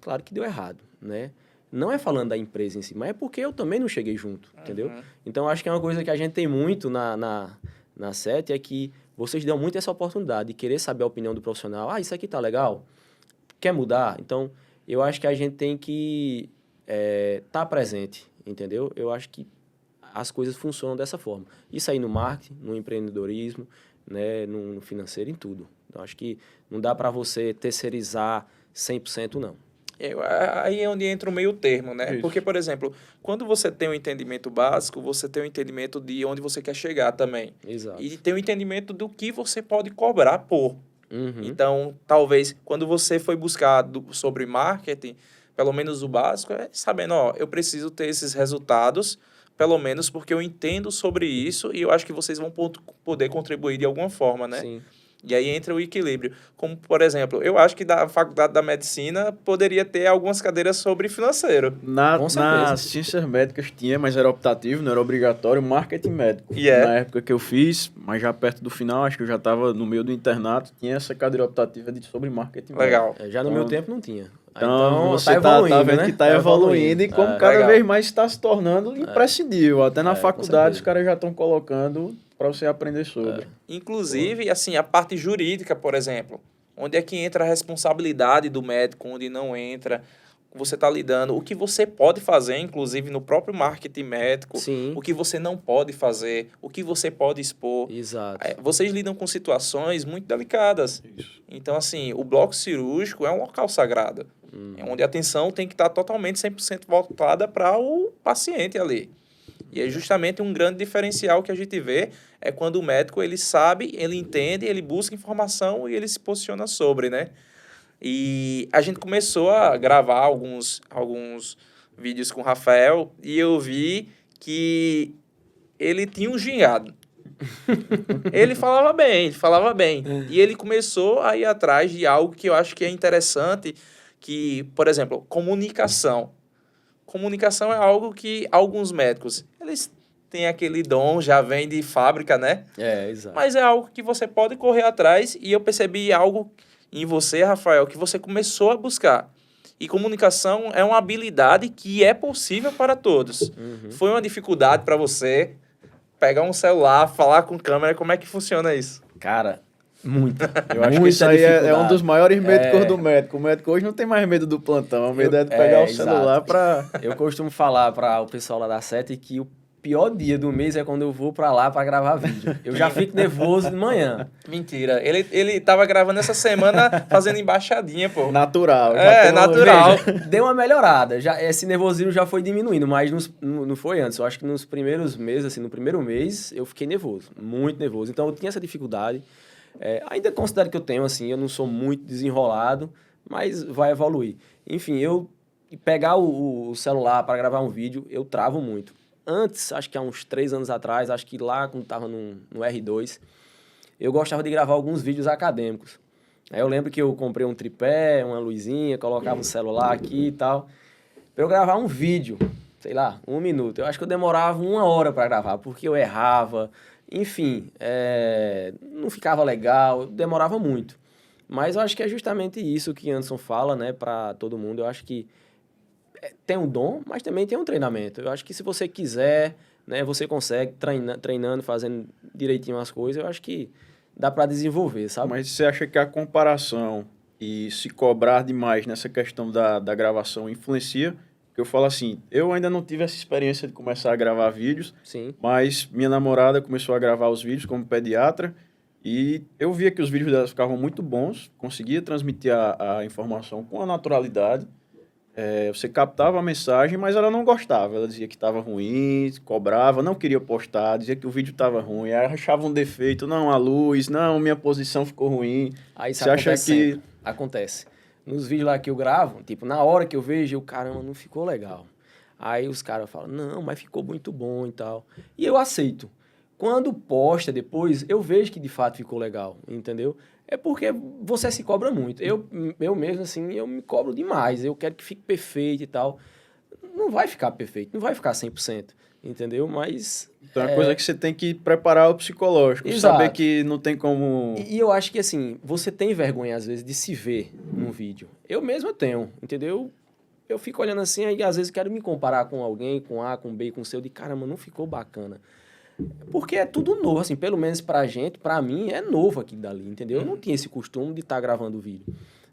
Claro que deu errado, né? Não é falando da empresa em si, mas é porque eu também não cheguei junto, entendeu? Então, acho que é uma coisa que a gente tem muito na SET, é que vocês dão muito essa oportunidade de querer saber a opinião do profissional. Ah, isso aqui tá legal? Quer mudar? Então, eu acho que a gente tem que estar presente, entendeu? Eu acho que as coisas funcionam dessa forma. Isso aí no marketing, no empreendedorismo, né, no financeiro, em tudo. Então, acho que não dá para você terceirizar 100%, não. Aí é onde entra o meio termo, né? Isso. Porque, por exemplo, quando você tem um entendimento básico, você tem um entendimento de onde você quer chegar também. Exato. E tem um entendimento do que você pode cobrar por. Uhum. Então, talvez, quando você foi buscar sobre marketing, pelo menos o básico, sabendo, ó, eu preciso ter esses resultados, pelo menos porque eu entendo sobre isso e eu acho que vocês vão poder contribuir de alguma forma, né? Sim. E aí entra o equilíbrio. Como, por exemplo, eu acho que da Faculdade da Medicina poderia ter algumas cadeiras sobre financeiro. Com certeza. Nas ciências médicas tinha, mas era optativo, não era obrigatório, marketing médico. E é? Na época que eu fiz, mas já perto do final, acho que eu já estava no meio do internato, tinha essa cadeira optativa sobre marketing Legal. Já no Então, meu tempo não tinha. Então, você tá evoluindo, tá vendo né? que tá evoluindo e como cada Legal. vez mais está se tornando imprescindível. Até na com faculdade certeza. os caras já estão colocando para você aprender sobre. Inclusive, assim, a parte jurídica, por exemplo. Onde é que entra a responsabilidade do médico, onde não entra. Você está lidando. O que você pode fazer, inclusive, no próprio marketing médico. Sim. O que você não pode fazer. O que você pode expor. Exato. Vocês lidam com situações muito delicadas. Isso. Então, assim, o bloco cirúrgico é um local sagrado. É onde a atenção tem que estar totalmente 100% voltada para o paciente ali. E é justamente um grande diferencial que a gente vê é quando o médico, ele sabe, ele entende, ele busca informação e ele se posiciona sobre, né? E a gente começou a gravar alguns vídeos com o Rafael e eu vi que ele tinha um gingado. Ele falava bem. E ele começou a ir atrás de algo que eu acho que é interessante, que, por exemplo, comunicação. Comunicação é algo que alguns médicos, eles têm aquele dom, já vem de fábrica, né? Exato. Mas é algo que você pode correr atrás e eu percebi algo em você, Rafael, que você começou a buscar. E comunicação é uma habilidade que é possível para todos. Foi uma dificuldade para você pegar um celular, falar com câmera, como é que funciona isso? Cara, muita. Eu acho que isso aí é um dos maiores médicos do médico. O médico hoje não tem mais medo do plantão, o medo é de pegar o celular para... Eu costumo falar para o pessoal lá da SET que o pior dia do mês é quando eu vou para lá para gravar vídeo. Eu já fico nervoso de manhã. Mentira. Ele tava gravando essa semana fazendo embaixadinha, pô. Natural. Natural. Veja, deu uma melhorada. Esse nervosismo já foi diminuindo, mas não foi antes. Eu acho que nos primeiros meses, assim, no primeiro mês, eu fiquei nervoso. Muito nervoso. Então, eu tinha essa dificuldade. Ainda considero que eu tenho, assim, eu não sou muito desenrolado, mas vai evoluir. Enfim, eu pegar o celular para gravar um vídeo, eu travo muito. Antes, acho que há uns 3 anos atrás, acho que lá quando estava no R2, eu gostava de gravar alguns vídeos acadêmicos. Aí eu lembro que eu comprei um tripé, uma luzinha, colocava o celular aqui e tal. Para eu gravar um vídeo, sei lá, 1 minuto. Eu acho que eu demorava 1 hora para gravar, porque eu errava. Enfim, não ficava legal, demorava muito. Mas eu acho que é justamente isso que Anderson fala, né, para todo mundo. Eu acho que tem um dom, mas também tem um treinamento. Eu acho que se você quiser, né, você consegue treinando, fazendo direitinho as coisas, eu acho que dá para desenvolver, sabe? Mas você acha que a comparação e se cobrar demais nessa questão da gravação influencia? Porque eu falo assim, eu ainda não tive essa experiência de começar a gravar vídeos, Sim. mas minha namorada começou a gravar os vídeos como pediatra e eu via que os vídeos dela ficavam muito bons, conseguia transmitir a informação com a naturalidade. Você captava a mensagem, mas ela não gostava. Ela dizia que estava ruim, cobrava, não queria postar, dizia que o vídeo estava ruim, aí achava um defeito, não, a luz, não, minha posição ficou ruim. Aí isso Você acha acontece que... sempre. Acontece. Nos vídeos lá que eu gravo, tipo, na hora que eu vejo, caramba, não ficou legal. Aí os caras falam, não, mas ficou muito bom e tal. E eu aceito. Quando posta depois, eu vejo que de fato ficou legal, entendeu? É porque você se cobra muito. Eu mesmo, assim, eu me cobro demais. Eu quero que fique perfeito e tal. Não vai ficar perfeito, não vai ficar 100%, entendeu? Mas... Então é uma coisa que você tem que preparar o psicológico, Exato. saber que não tem como... E eu acho que, assim, você tem vergonha, às vezes, de se ver num vídeo. Eu mesmo tenho, entendeu? Eu fico olhando assim, aí às vezes quero me comparar com alguém, com A, com B, com C, de caramba, não ficou bacana. Porque é tudo novo, assim, pelo menos pra gente, pra mim, é novo aquilo dali, entendeu? Eu não tinha esse costume de estar gravando vídeo.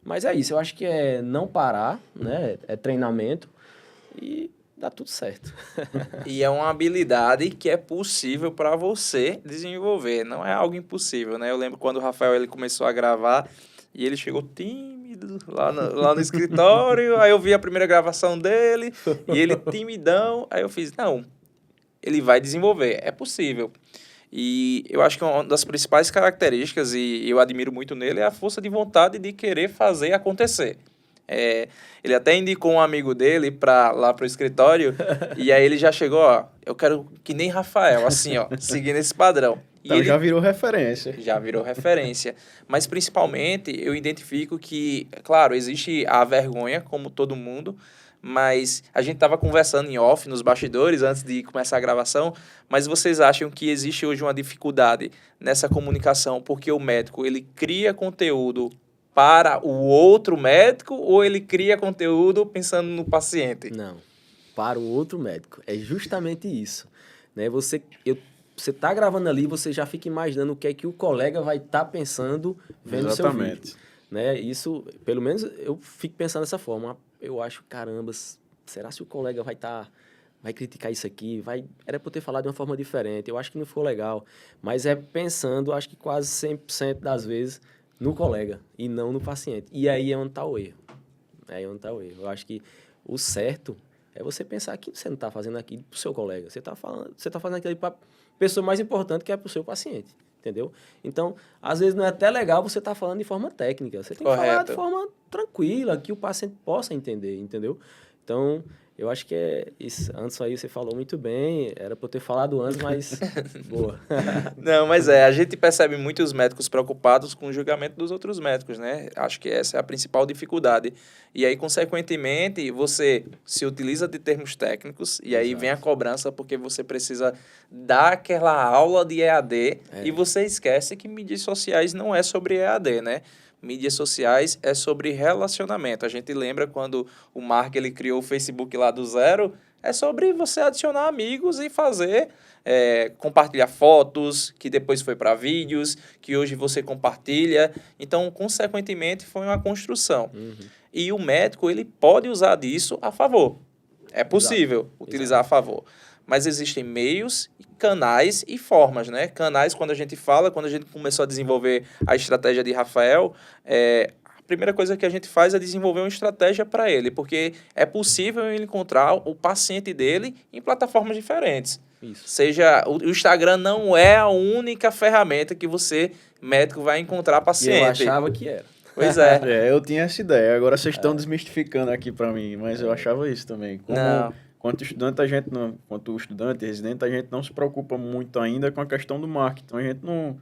Mas é isso, eu acho que é não parar, né? É treinamento e dá tudo certo. E é uma habilidade que é possível para você desenvolver, não é algo impossível, né? Eu lembro quando o Rafael ele começou a gravar e ele chegou tímido lá no escritório, aí eu vi a primeira gravação dele e ele timidão, aí eu fiz, não, ele vai desenvolver, é possível. E eu acho que uma das principais características, e eu admiro muito nele, é a força de vontade de querer fazer acontecer. Ele até indicou um amigo dele lá pro escritório, e aí ele já chegou, ó, eu quero que nem Rafael, assim, ó, seguindo esse padrão. E Então ele já virou referência. já virou referência. Mas, principalmente, eu identifico que, claro, existe a vergonha, como todo mundo, mas a gente estava conversando em off, nos bastidores, antes de começar a gravação, mas vocês acham que existe hoje uma dificuldade nessa comunicação porque o médico, ele cria conteúdo para o outro médico ou ele cria conteúdo pensando no paciente? Não, para o outro médico. É justamente isso. Né? Você tá gravando ali, você já fica imaginando o que é que o colega vai estar pensando vendo o seu vídeo. Né? Isso, pelo menos, eu fico pensando dessa forma. Eu acho, caramba, será que o colega vai criticar isso aqui? Era para eu ter falado de uma forma diferente. Eu acho que não ficou legal. Mas é pensando, acho que quase 100% das vezes, no colega e não no paciente. E aí é onde está o erro. Eu acho que o certo é você pensar que você não está fazendo aquilo para o seu colega. Você está fazendo aquilo para a pessoa mais importante, que é para o seu paciente. Entendeu? Então, às vezes não é até legal você estar falando de forma técnica. Você tem que falar de forma tranquila, que o paciente possa entender, entendeu? Então, eu acho que é isso. Antes aí você falou muito bem, era para eu ter falado antes, mas boa. Não, mas a gente percebe muitos médicos preocupados com o julgamento dos outros médicos, né? Acho que essa é a principal dificuldade. E aí, consequentemente, você se utiliza de termos técnicos e aí vem a cobrança porque você precisa dar aquela aula de EAD e você esquece que mídias sociais não é sobre EAD, né? Mídias sociais é sobre relacionamento. A gente lembra quando o Mark ele criou o Facebook lá do zero, é sobre você adicionar amigos e fazer, compartilhar fotos, que depois foi para vídeos, que hoje você compartilha. Então, consequentemente, foi uma construção. E o médico ele pode usar disso a favor. É possível utilizar a favor. Mas existem meios, canais e formas, né? Canais, quando a gente começou a desenvolver a estratégia de Rafael, a primeira coisa que a gente faz é desenvolver uma estratégia para ele, porque é possível ele encontrar o paciente dele em plataformas diferentes. Isso. O Instagram não é a única ferramenta que você, médico, vai encontrar paciente. Eu achava que era. Pois é. Eu tinha essa ideia. Agora vocês estão desmistificando aqui para mim, mas eu achava isso também. Não. Quanto estudante, residente, a gente não se preocupa muito ainda com a questão do marketing. Então, a gente não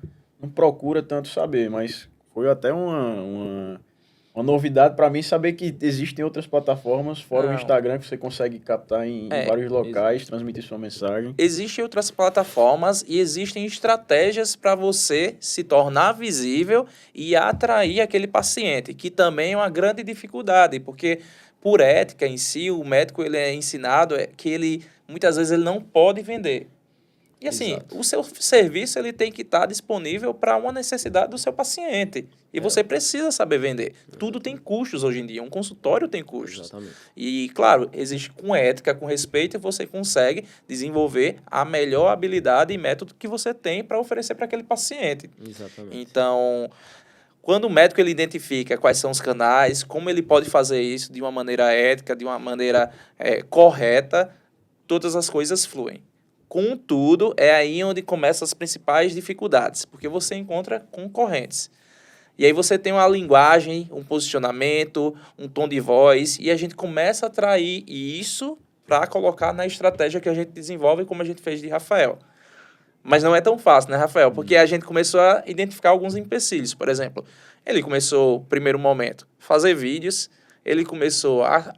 procura tanto saber, mas foi até uma novidade para mim saber que existem outras plataformas, fora o Instagram, que você consegue captar em vários locais, transmitir sua mensagem. Existem outras plataformas e existem estratégias para você se tornar visível e atrair aquele paciente, que também é uma grande dificuldade, porque por ética em si, o médico ele é ensinado que ele muitas vezes ele não pode vender. E assim, o seu serviço ele tem que estar disponível para uma necessidade do seu paciente. E você precisa saber vender. Tudo tem custos hoje em dia. Um consultório tem custos. Exatamente. E, claro, existe com ética, com respeito, e você consegue desenvolver a melhor habilidade e método que você tem para oferecer para aquele paciente. Exatamente. Então, Quando o médico ele identifica quais são os canais, como ele pode fazer isso de uma maneira ética, de uma maneira correta, todas as coisas fluem. Contudo, é aí onde começam as principais dificuldades, porque você encontra concorrentes. E aí você tem uma linguagem, um posicionamento, um tom de voz, e a gente começa a atrair isso para colocar na estratégia que a gente desenvolve, como a gente fez de Rafael. Mas não é tão fácil, né, Rafael? Porque a gente começou a identificar alguns empecilhos. Por exemplo, ele começou, primeiro momento, fazer vídeos, ele começou a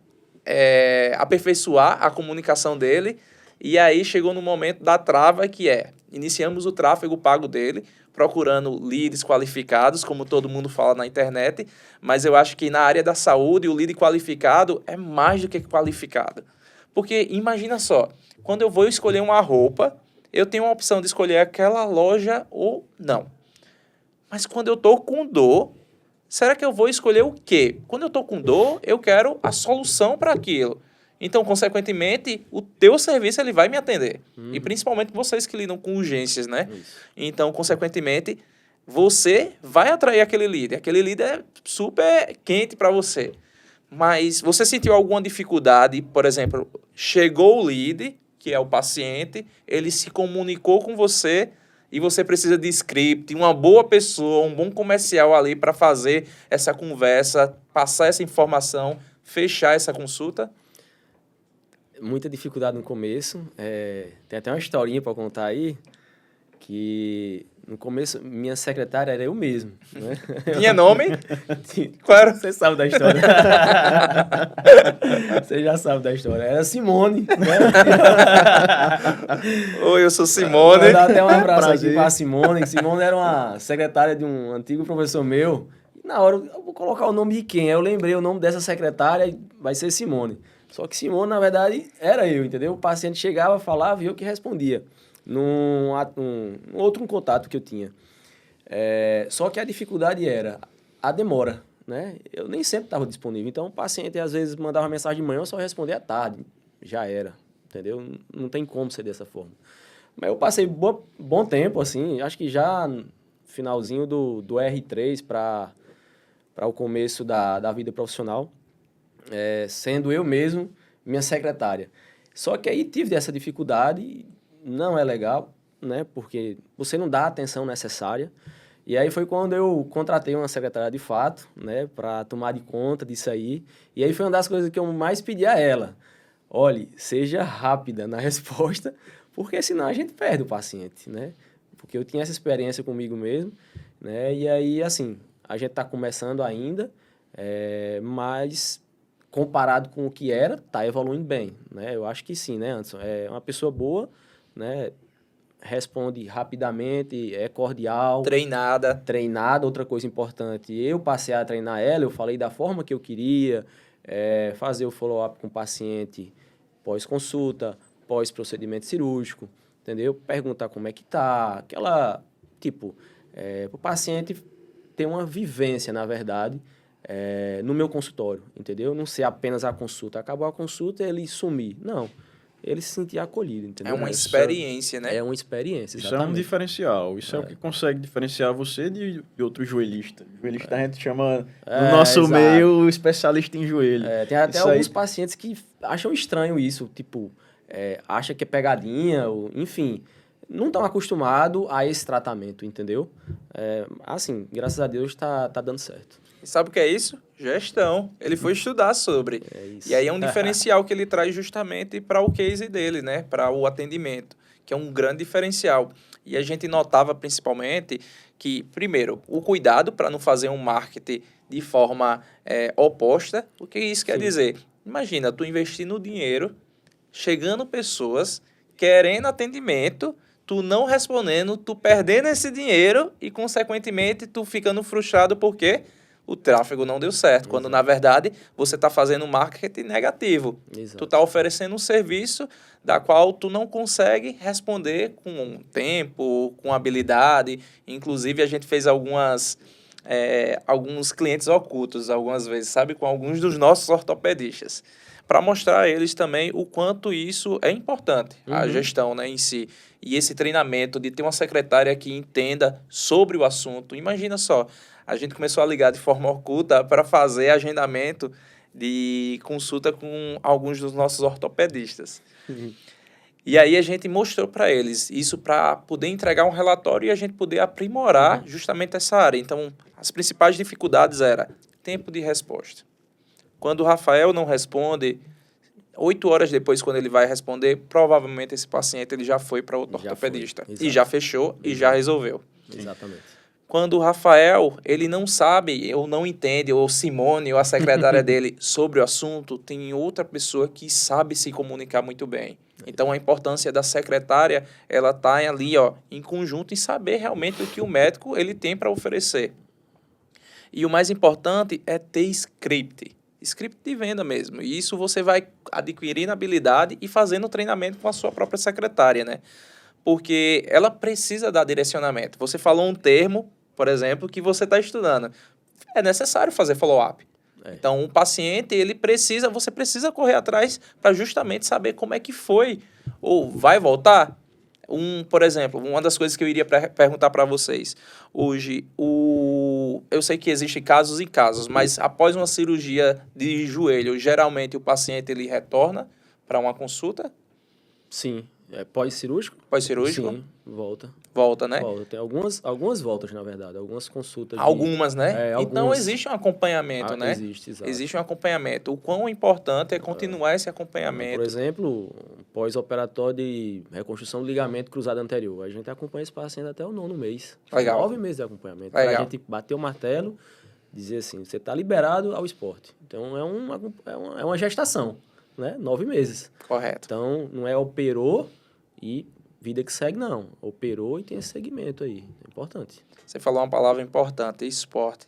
aperfeiçoar a comunicação dele, e aí chegou no momento da trava, que iniciamos o tráfego pago dele, procurando leads qualificados, como todo mundo fala na internet, mas eu acho que na área da saúde o lead qualificado é mais do que qualificado. Porque imagina só, quando eu vou escolher uma roupa, eu tenho a opção de escolher aquela loja ou não. Mas quando eu estou com dor, será que eu vou escolher o quê? Quando eu estou com dor, eu quero a solução para aquilo. Então, consequentemente, o teu serviço ele vai me atender. E principalmente vocês que lidam com urgências, né? Isso. Então, consequentemente, você vai atrair aquele lead. Aquele lead é super quente para você. Mas você sentiu alguma dificuldade, por exemplo, chegou o lead, que é o paciente, ele se comunicou com você e você precisa de script, uma boa pessoa, um bom comercial ali para fazer essa conversa, passar essa informação, fechar essa consulta? Muita dificuldade no começo. Tem até uma historinha para contar aí, que no começo minha secretária era eu mesmo. Né? Tinha nome? Claro. Você sabe da história. Você já sabe da história. Era Simone. Né? Oi, eu sou Simone. Vou dar até um abraço Prazer. aqui para a Simone. Simone era uma secretária de um antigo professor meu. E na hora, eu vou colocar o nome de quem? Aí eu lembrei o nome dessa secretária e vai ser Simone. Só que Simone, na verdade, era eu, entendeu? O paciente chegava, falava e eu que respondia. Num outro contato que eu tinha. Só que a dificuldade era a demora, né? Eu nem sempre estava disponível. Então, o paciente, às vezes, mandava mensagem de manhã, eu só respondia à tarde. Já era, entendeu? Não tem como ser dessa forma. Mas eu passei bom tempo, assim, acho que já no finalzinho do R3 para o começo da vida profissional, sendo eu mesmo minha secretária. Só que aí tive essa dificuldade, não é legal, né? Porque você não dá a atenção necessária. E aí foi quando eu contratei uma secretária de fato, né? Para tomar de conta disso aí. E aí foi uma das coisas que eu mais pedi a ela. Olhe, seja rápida na resposta, porque senão a gente perde o paciente, né? Porque eu tinha essa experiência comigo mesmo, né? E aí, assim, a gente está começando ainda, mas comparado com o que era, está evoluindo bem, né? Eu acho que sim, né, Anderson? É uma pessoa boa, né? Responde rapidamente, é cordial. Treinada, outra coisa importante. Eu passei a treinar ela, eu falei da forma que eu queria, fazer o follow-up com o paciente pós-consulta, pós-procedimento cirúrgico, entendeu? Perguntar como é que tá, aquela, tipo, o paciente ter uma vivência, na verdade, no meu consultório, entendeu? Não ser apenas a consulta. Acabou a consulta, ele sumir. Não. Ele se sentir acolhido, entendeu? É uma experiência, né? É uma experiência, Isso exatamente. é um diferencial. Isso é o que consegue diferenciar você de outro joelhista. Joelhista a gente chama, no nosso exato. meio, especialista em joelho. Tem até Isso alguns aí- pacientes que acham estranho isso, tipo, acha que é pegadinha, enfim, não estão acostumados a esse tratamento, entendeu? Assim, graças a Deus tá dando certo. E sabe o que é isso? Gestão. Ele foi estudar sobre. É isso. E aí é um diferencial que ele traz justamente para o case dele, né? Para o atendimento, que é um grande diferencial. E a gente notava principalmente que, primeiro, o cuidado para não fazer um marketing de forma oposta. O que isso quer dizer? Imagina, tu investindo dinheiro, chegando pessoas, querendo atendimento, tu não respondendo, tu perdendo esse dinheiro e, consequentemente, tu ficando frustrado porque o tráfego não deu certo. Quando, na verdade, você está fazendo um marketing negativo. Exato. Tu está oferecendo um serviço da qual tu não consegue responder com tempo, com habilidade. Inclusive, a gente fez algumas alguns clientes ocultos, algumas vezes, sabe? Com alguns dos nossos ortopedistas. Para mostrar a eles também o quanto isso é importante, a gestão, né, em si. E esse treinamento de ter uma secretária que entenda sobre o assunto. Imagina só, a gente começou a ligar de forma oculta para fazer agendamento de consulta com alguns dos nossos ortopedistas. E aí a gente mostrou para eles isso para poder entregar um relatório e a gente poder aprimorar justamente essa área. Então, as principais dificuldades era tempo de resposta. Quando o Rafael não responde, 8 horas depois, quando ele vai responder, provavelmente esse paciente ele já foi para outro ortopedista. E já fechou e já resolveu. Exatamente. Quando o Rafael, ele não sabe, ou não entende, ou Simone, ou a secretária dele, sobre o assunto, tem outra pessoa que sabe se comunicar muito bem. Então, a importância da secretária, ela está ali, ó, em conjunto, em saber realmente o que o médico ele tem para oferecer. E o mais importante é ter script de venda mesmo. E isso você vai adquirindo habilidade e fazendo treinamento com a sua própria secretária, né? Porque ela precisa dar direcionamento. Você falou um termo, por exemplo, que você está estudando. É necessário fazer follow-up. Então, um paciente, você precisa correr atrás para justamente saber como é que foi. Ou vai voltar? Por exemplo, uma das coisas que eu iria perguntar para vocês. Hoje, eu sei que existem casos e casos, mas após uma cirurgia de joelho, geralmente o paciente ele retorna para uma consulta? Sim. É pós-cirúrgico? Pós-cirúrgico? Sim, volta. Volta, né? Volta. Tem algumas voltas, na verdade. Algumas consultas. Algumas, né? Então, algumas... existe um acompanhamento, né? Existe, exato. Existe um acompanhamento. O quão importante é continuar esse acompanhamento. Por exemplo, pós-operatório de reconstrução do ligamento cruzado anterior. A gente acompanha esse paciente até o 9º mês. Legal. 9 meses de acompanhamento. Legal. Para a gente bater o martelo, dizer assim, você está liberado ao esporte. Então, é uma gestação, né? 9 meses. Correto. Então, não é operou e vida que segue, não. Operou e tem esse segmento aí. É importante. Você falou uma palavra importante, esporte.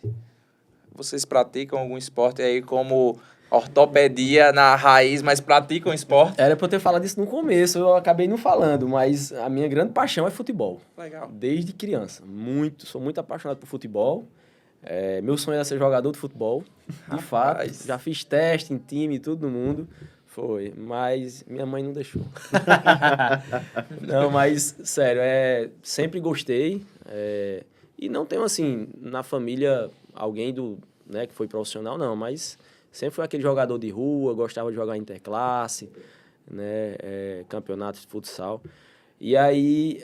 Vocês praticam algum esporte aí como ortopedia na raiz, mas praticam esporte? Era pra eu ter falado isso no começo, eu acabei não falando, mas a minha grande paixão é futebol. Legal. Desde criança. Sou muito apaixonado por futebol. Meu sonho era ser jogador de futebol. De fato. Já fiz teste em time, tudo no mundo. Foi, mas minha mãe não deixou. Não, mas, sério, sempre gostei. E não tenho, assim, na família, alguém né, que foi profissional, não. Mas sempre fui aquele jogador de rua, gostava de jogar interclasse, né, campeonatos de futsal. E aí,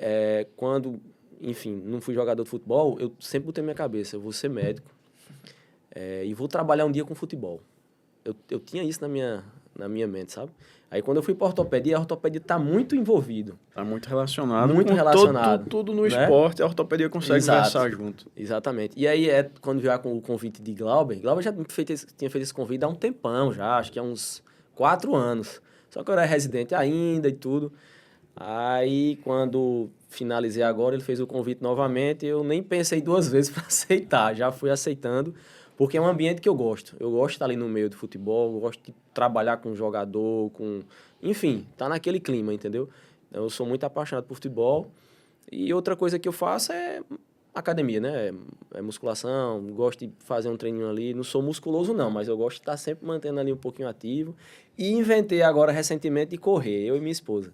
quando, enfim, não fui jogador de futebol, eu sempre botei na minha cabeça, eu vou ser médico e vou trabalhar um dia com futebol. Eu tinha isso na minha mente, sabe? Aí quando eu fui para a ortopedia está muito envolvido. Está muito relacionado. Muito relacionado. Tudo no né? Esporte, a ortopedia consegue versar junto. Exatamente. E aí quando vier com o convite de Glauber já tinha feito esse convite há um tempão já, acho que há uns 4 anos. Só que eu era residente ainda e tudo. Aí quando finalizei agora, ele fez o convite novamente, eu nem pensei 2 vezes para aceitar, já fui aceitando. Porque é um ambiente que eu gosto. Eu gosto de estar ali no meio do futebol, eu gosto de trabalhar com jogador, enfim, tá naquele clima, entendeu? Então, eu sou muito apaixonado por futebol. E outra coisa que eu faço é academia, né? É musculação, gosto de fazer um treininho ali. Não sou musculoso, não, mas eu gosto de estar sempre mantendo ali um pouquinho ativo. E inventei agora, recentemente, de correr, eu e minha esposa.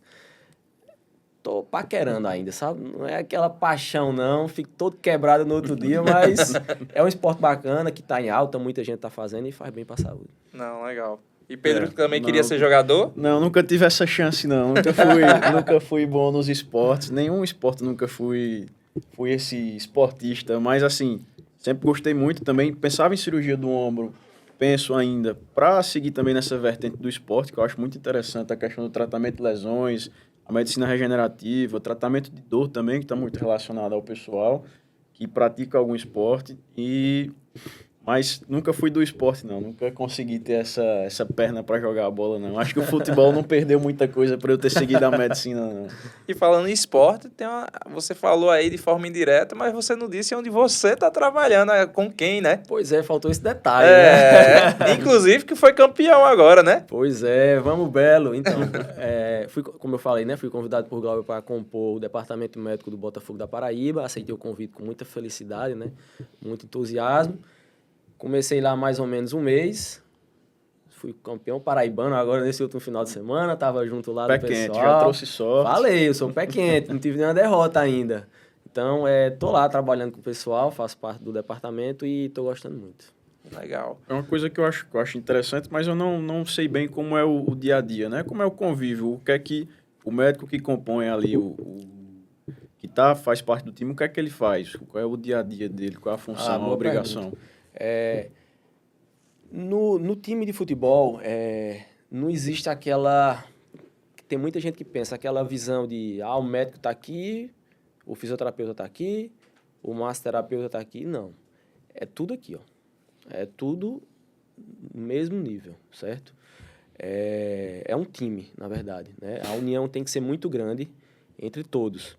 Tô paquerando ainda, sabe? Não é aquela paixão, não. Fico todo quebrado no outro dia, mas é um esporte bacana, que tá em alta, muita gente tá fazendo e faz bem pra saúde. Não, legal. E Pedro também queria ser jogador? Não, nunca tive essa chance, não. Nunca fui bom nos esportes. Nenhum esporte nunca fui esse esportista. Mas, assim, sempre gostei muito também. Pensava em cirurgia do ombro. Penso ainda, para seguir também nessa vertente do esporte, que eu acho muito interessante, a questão do tratamento de lesões, a medicina regenerativa, o tratamento de dor também, que está muito relacionado ao pessoal que pratica algum esporte. Mas nunca fui do esporte, não. Nunca consegui ter essa perna para jogar a bola, não. Acho que o futebol não perdeu muita coisa para eu ter seguido a medicina, não. E falando em esporte, você falou aí de forma indireta, mas você não disse onde você está trabalhando, com quem, né? Pois é, faltou esse detalhe, né? Inclusive que foi campeão agora, né? Pois é, vamos Belo. Então, como eu falei, né? Fui convidado por Glauber para compor o departamento médico do Botafogo da Paraíba. Aceitei o convite com muita felicidade, né? Muito entusiasmo. Comecei lá mais ou menos um mês. Fui campeão paraibano agora nesse último final de semana. Tava junto lá Pé do pessoal. quente, já trouxe sorte. Falei, eu sou pé quente, não tive nenhuma derrota ainda. Então, tô lá trabalhando com o pessoal, faço parte do departamento e tô gostando muito. Legal. É uma coisa que eu acho interessante, mas eu não sei bem como é o dia a dia, né? Como é o convívio, o que é que o médico que compõe ali, que faz parte do time, o que é que ele faz? Qual é o dia a dia dele, qual é a função, a boa obrigação? No time de futebol, não existe aquela... Tem muita gente que pensa, aquela visão de, o médico está aqui, o fisioterapeuta está aqui, o massoterapeuta está aqui. Não. É tudo aqui, ó. É tudo no mesmo nível, certo? É um time, na verdade, né? A união tem que ser muito grande entre todos.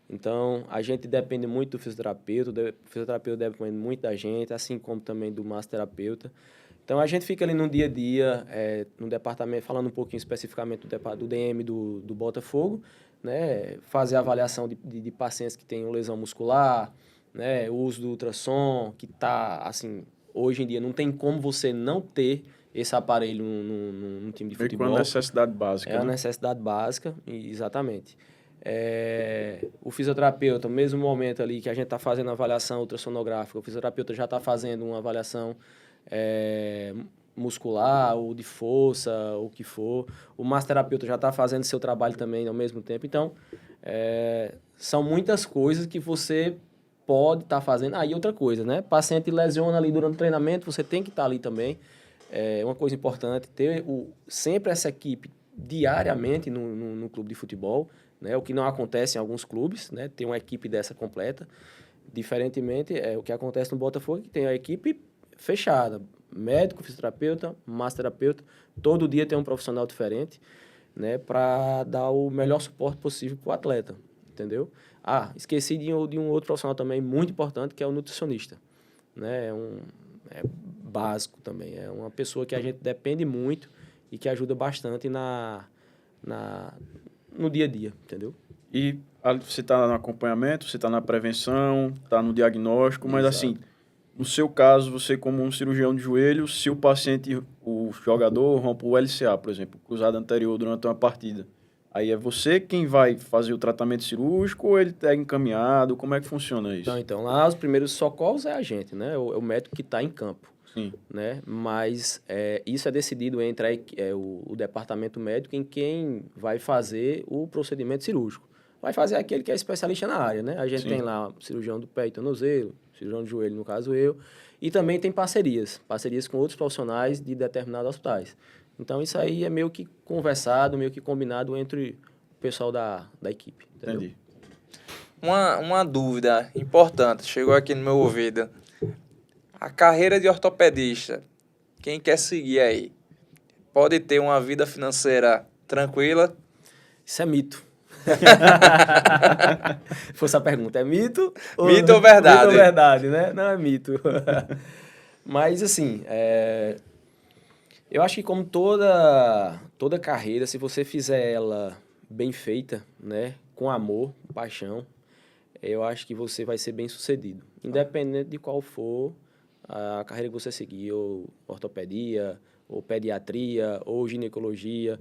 Então, a gente depende muito do fisioterapeuta, o fisioterapeuta depende muito da gente, assim como também do massoterapeuta. Então, a gente fica ali no dia a dia, no departamento, falando um pouquinho especificamente do DM do Botafogo, né? Fazer a avaliação de pacientes que têm lesão muscular, né? O uso do ultrassom, que está, assim, hoje em dia não tem como você não ter esse aparelho num time de futebol. É uma necessidade básica, É uma necessidade básica, exatamente. O fisioterapeuta, no mesmo momento ali que a gente está fazendo a avaliação ultrassonográfica, o fisioterapeuta já está fazendo uma avaliação muscular ou de força, ou o que for. O massoterapeuta já está fazendo seu trabalho também ao mesmo tempo. Então, são muitas coisas que você pode estar fazendo. E outra coisa, né? Paciente lesiona ali durante o treinamento, você tem que estar ali também. É uma coisa importante, ter sempre essa equipe diariamente no clube de futebol, né? O que não acontece em alguns clubes, né? Ter uma equipe dessa completa. Diferentemente, o que acontece no Botafogo, que tem a equipe fechada. Médico, fisioterapeuta, massoterapeuta. Todo dia tem um profissional diferente, né? Para dar o melhor suporte possível para o atleta, entendeu? Esqueci de um outro profissional também muito importante, que é o nutricionista, né? É básico também. É uma pessoa que a gente depende muito e que ajuda bastante no dia a dia, entendeu? E você está no acompanhamento, você está na prevenção, está no diagnóstico, mas assim, no seu caso, você como um cirurgião de joelho, se o paciente, o jogador rompe o LCA, por exemplo, cruzado anterior durante uma partida, aí é você quem vai fazer o tratamento cirúrgico ou ele está encaminhado? Como é que funciona isso? Então lá os primeiros socorros é a gente, né? É o médico que está em campo. Sim. Né? Mas isso é decidido entre o departamento médico em quem vai fazer o procedimento cirúrgico. Vai fazer aquele que é especialista na área, né? A gente tem lá cirurgião do pé e tornozelo, cirurgião de joelho, no caso eu, e também tem parcerias com outros profissionais de determinados hospitais. Então, isso aí é meio que conversado, meio que combinado entre o pessoal da equipe. Entendeu? Entendi. Uma dúvida importante, chegou aqui no meu ouvido. A carreira de ortopedista, quem quer seguir aí, pode ter uma vida financeira tranquila? Isso é mito. Foi essa a pergunta, é mito? Mito ou verdade? Mito ou verdade, né? Não é mito. Mas, assim, eu acho que como toda carreira, se você fizer ela bem feita, né? Com amor, com paixão, eu acho que você vai ser bem sucedido. Independente de qual for a carreira que você seguir, ou ortopedia, ou pediatria, ou ginecologia.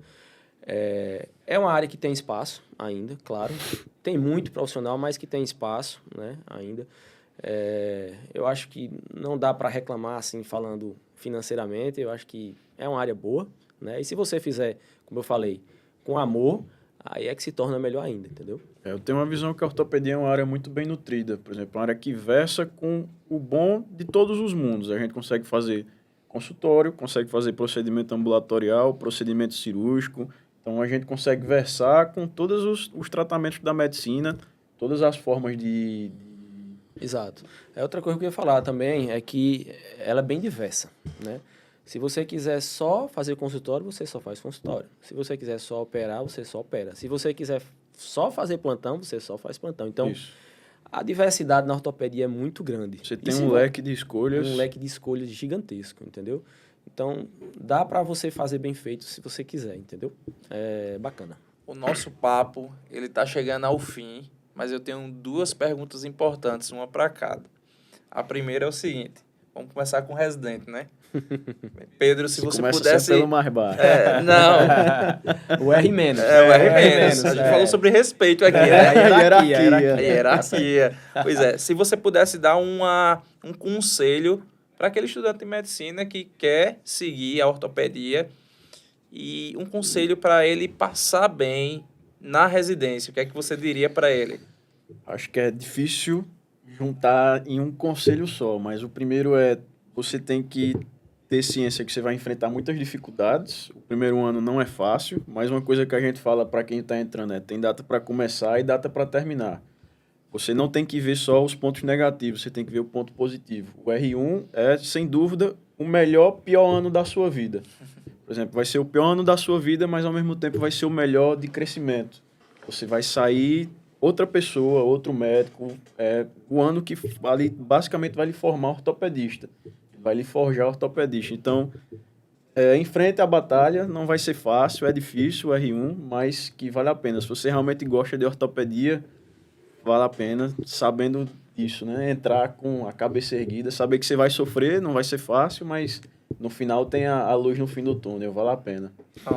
É uma área que tem espaço ainda, claro. Tem muito profissional, mas que tem espaço, né, ainda. Eu acho que não dá para reclamar, assim, falando financeiramente. Eu acho que é uma área boa, né? E se você fizer, como eu falei, com amor, aí é que se torna melhor ainda, entendeu? Eu tenho uma visão que a ortopedia é uma área muito bem nutrida. Por exemplo, uma área que versa com o bom de todos os mundos. A gente consegue fazer consultório, consegue fazer procedimento ambulatorial, procedimento cirúrgico. Então, a gente consegue versar com todos os tratamentos da medicina, todas as formas de Exato. Outra coisa que eu ia falar também é que ela é bem diversa, né? Se você quiser só fazer consultório, você só faz consultório. Se você quiser só operar, você só opera. Se você quiser só fazer plantão, você só faz plantão. Então, Isso. a diversidade na ortopedia é muito grande. Você tem um leque de escolhas. Um leque de escolhas gigantesco, entendeu? Então, dá para você fazer bem feito se você quiser, entendeu? É bacana. O nosso papo, ele tá chegando ao fim, mas eu tenho 2 perguntas importantes, uma para cada. A primeira é o seguinte, vamos começar com o residente, né? Pedro, se você começa pudesse... sempre pelo mais baixo. Não, O R menos. o R-. A gente falou sobre respeito aqui, né? Hierarquia. Hierarquia. Pois é, se você pudesse dar um conselho para aquele estudante de medicina que quer seguir a ortopedia e um conselho para ele passar bem na residência, o que é que você diria para ele? Acho que é difícil juntar em um conselho só, mas o primeiro é você tem que ter ciência que você vai enfrentar muitas dificuldades. O primeiro ano não é fácil, mas uma coisa que a gente fala para quem está entrando é tem data para começar e data para terminar. Você não tem que ver só os pontos negativos, você tem que ver o ponto positivo. O R1 é, sem dúvida, o pior ano da sua vida. Por exemplo, vai ser o pior ano da sua vida, mas ao mesmo tempo vai ser o melhor de crescimento. Você vai sair outra pessoa, outro médico, o ano que basicamente vai lhe formar ortopedista, vai lhe forjar ortopedista. Então, enfrente a batalha, não vai ser fácil, é difícil o R1, mas que vale a pena. Se você realmente gosta de ortopedia, vale a pena, sabendo disso, né? Entrar com a cabeça erguida, saber que você vai sofrer, não vai ser fácil, mas no final tem a luz no fim do túnel, vale a pena.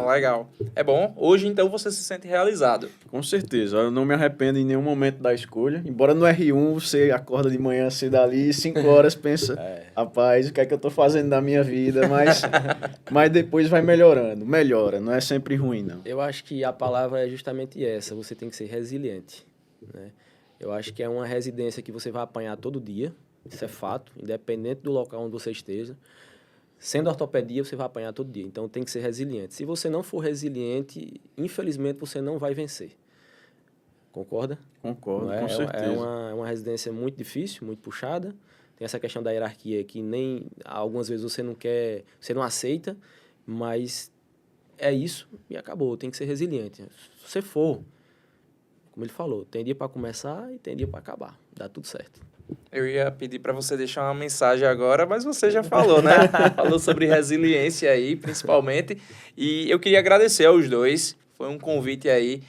Legal. É bom. Hoje, então, você se sente realizado. Com certeza. Eu não me arrependo em nenhum momento da escolha. Embora no R1 você acorda de manhã cedo ali e 5 horas pensa, rapaz, o que é que eu tô fazendo da minha vida? Mas depois vai melhorando. Melhora, não é sempre ruim, não. Eu acho que a palavra é justamente essa. Você tem que ser resiliente, né? Eu acho que é uma residência que você vai apanhar todo dia. Isso é fato, independente do local onde você esteja. Sendo ortopedia, você vai apanhar todo dia. Então, tem que ser resiliente. Se você não for resiliente, infelizmente, você não vai vencer. Concorda? Concordo, Não é? com certeza. É uma residência muito difícil, muito puxada. Tem essa questão da hierarquia que nem algumas vezes você não quer, você não aceita, mas é isso e acabou. Tem que ser resiliente. Se você for, como ele falou, tem dia para começar e tem dia para acabar. Dá tudo certo. Eu ia pedir para você deixar uma mensagem agora, mas você já falou, né? Falou sobre resiliência aí, principalmente. E eu queria agradecer aos dois. Foi um convite aí.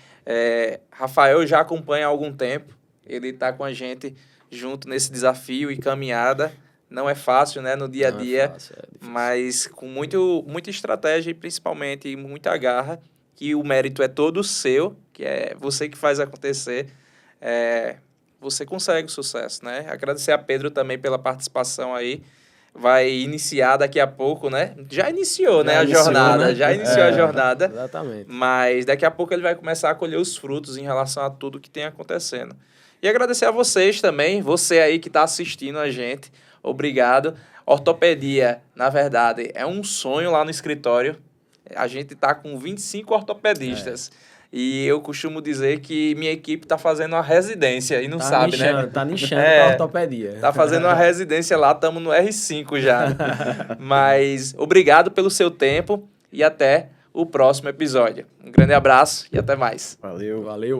Rafael já acompanha há algum tempo. Ele está com a gente junto nesse desafio e caminhada. Não é fácil, né? No dia a dia. Não é fácil, é difícil. Mas com muita estratégia e principalmente muita garra, que o mérito é todo seu, que é você que faz acontecer. Você consegue o sucesso, né? Agradecer a Pedro também pela participação aí. Vai iniciar daqui a pouco, né? Já iniciou, né? A jornada. Né? Já iniciou a jornada. Exatamente. Mas daqui a pouco ele vai começar a colher os frutos em relação a tudo que tem acontecendo. E agradecer a vocês também, você aí que está assistindo a gente. Obrigado. Ortopedia, na verdade, é um sonho lá no escritório. A gente está com 25 ortopedistas. E eu costumo dizer que minha equipe está fazendo uma residência e não sabe, né? Tá nichando para ortopedia. Tá fazendo uma residência lá, estamos no R5 já. Mas obrigado pelo seu tempo e até o próximo episódio. Um grande abraço e até mais. Valeu. Valeu.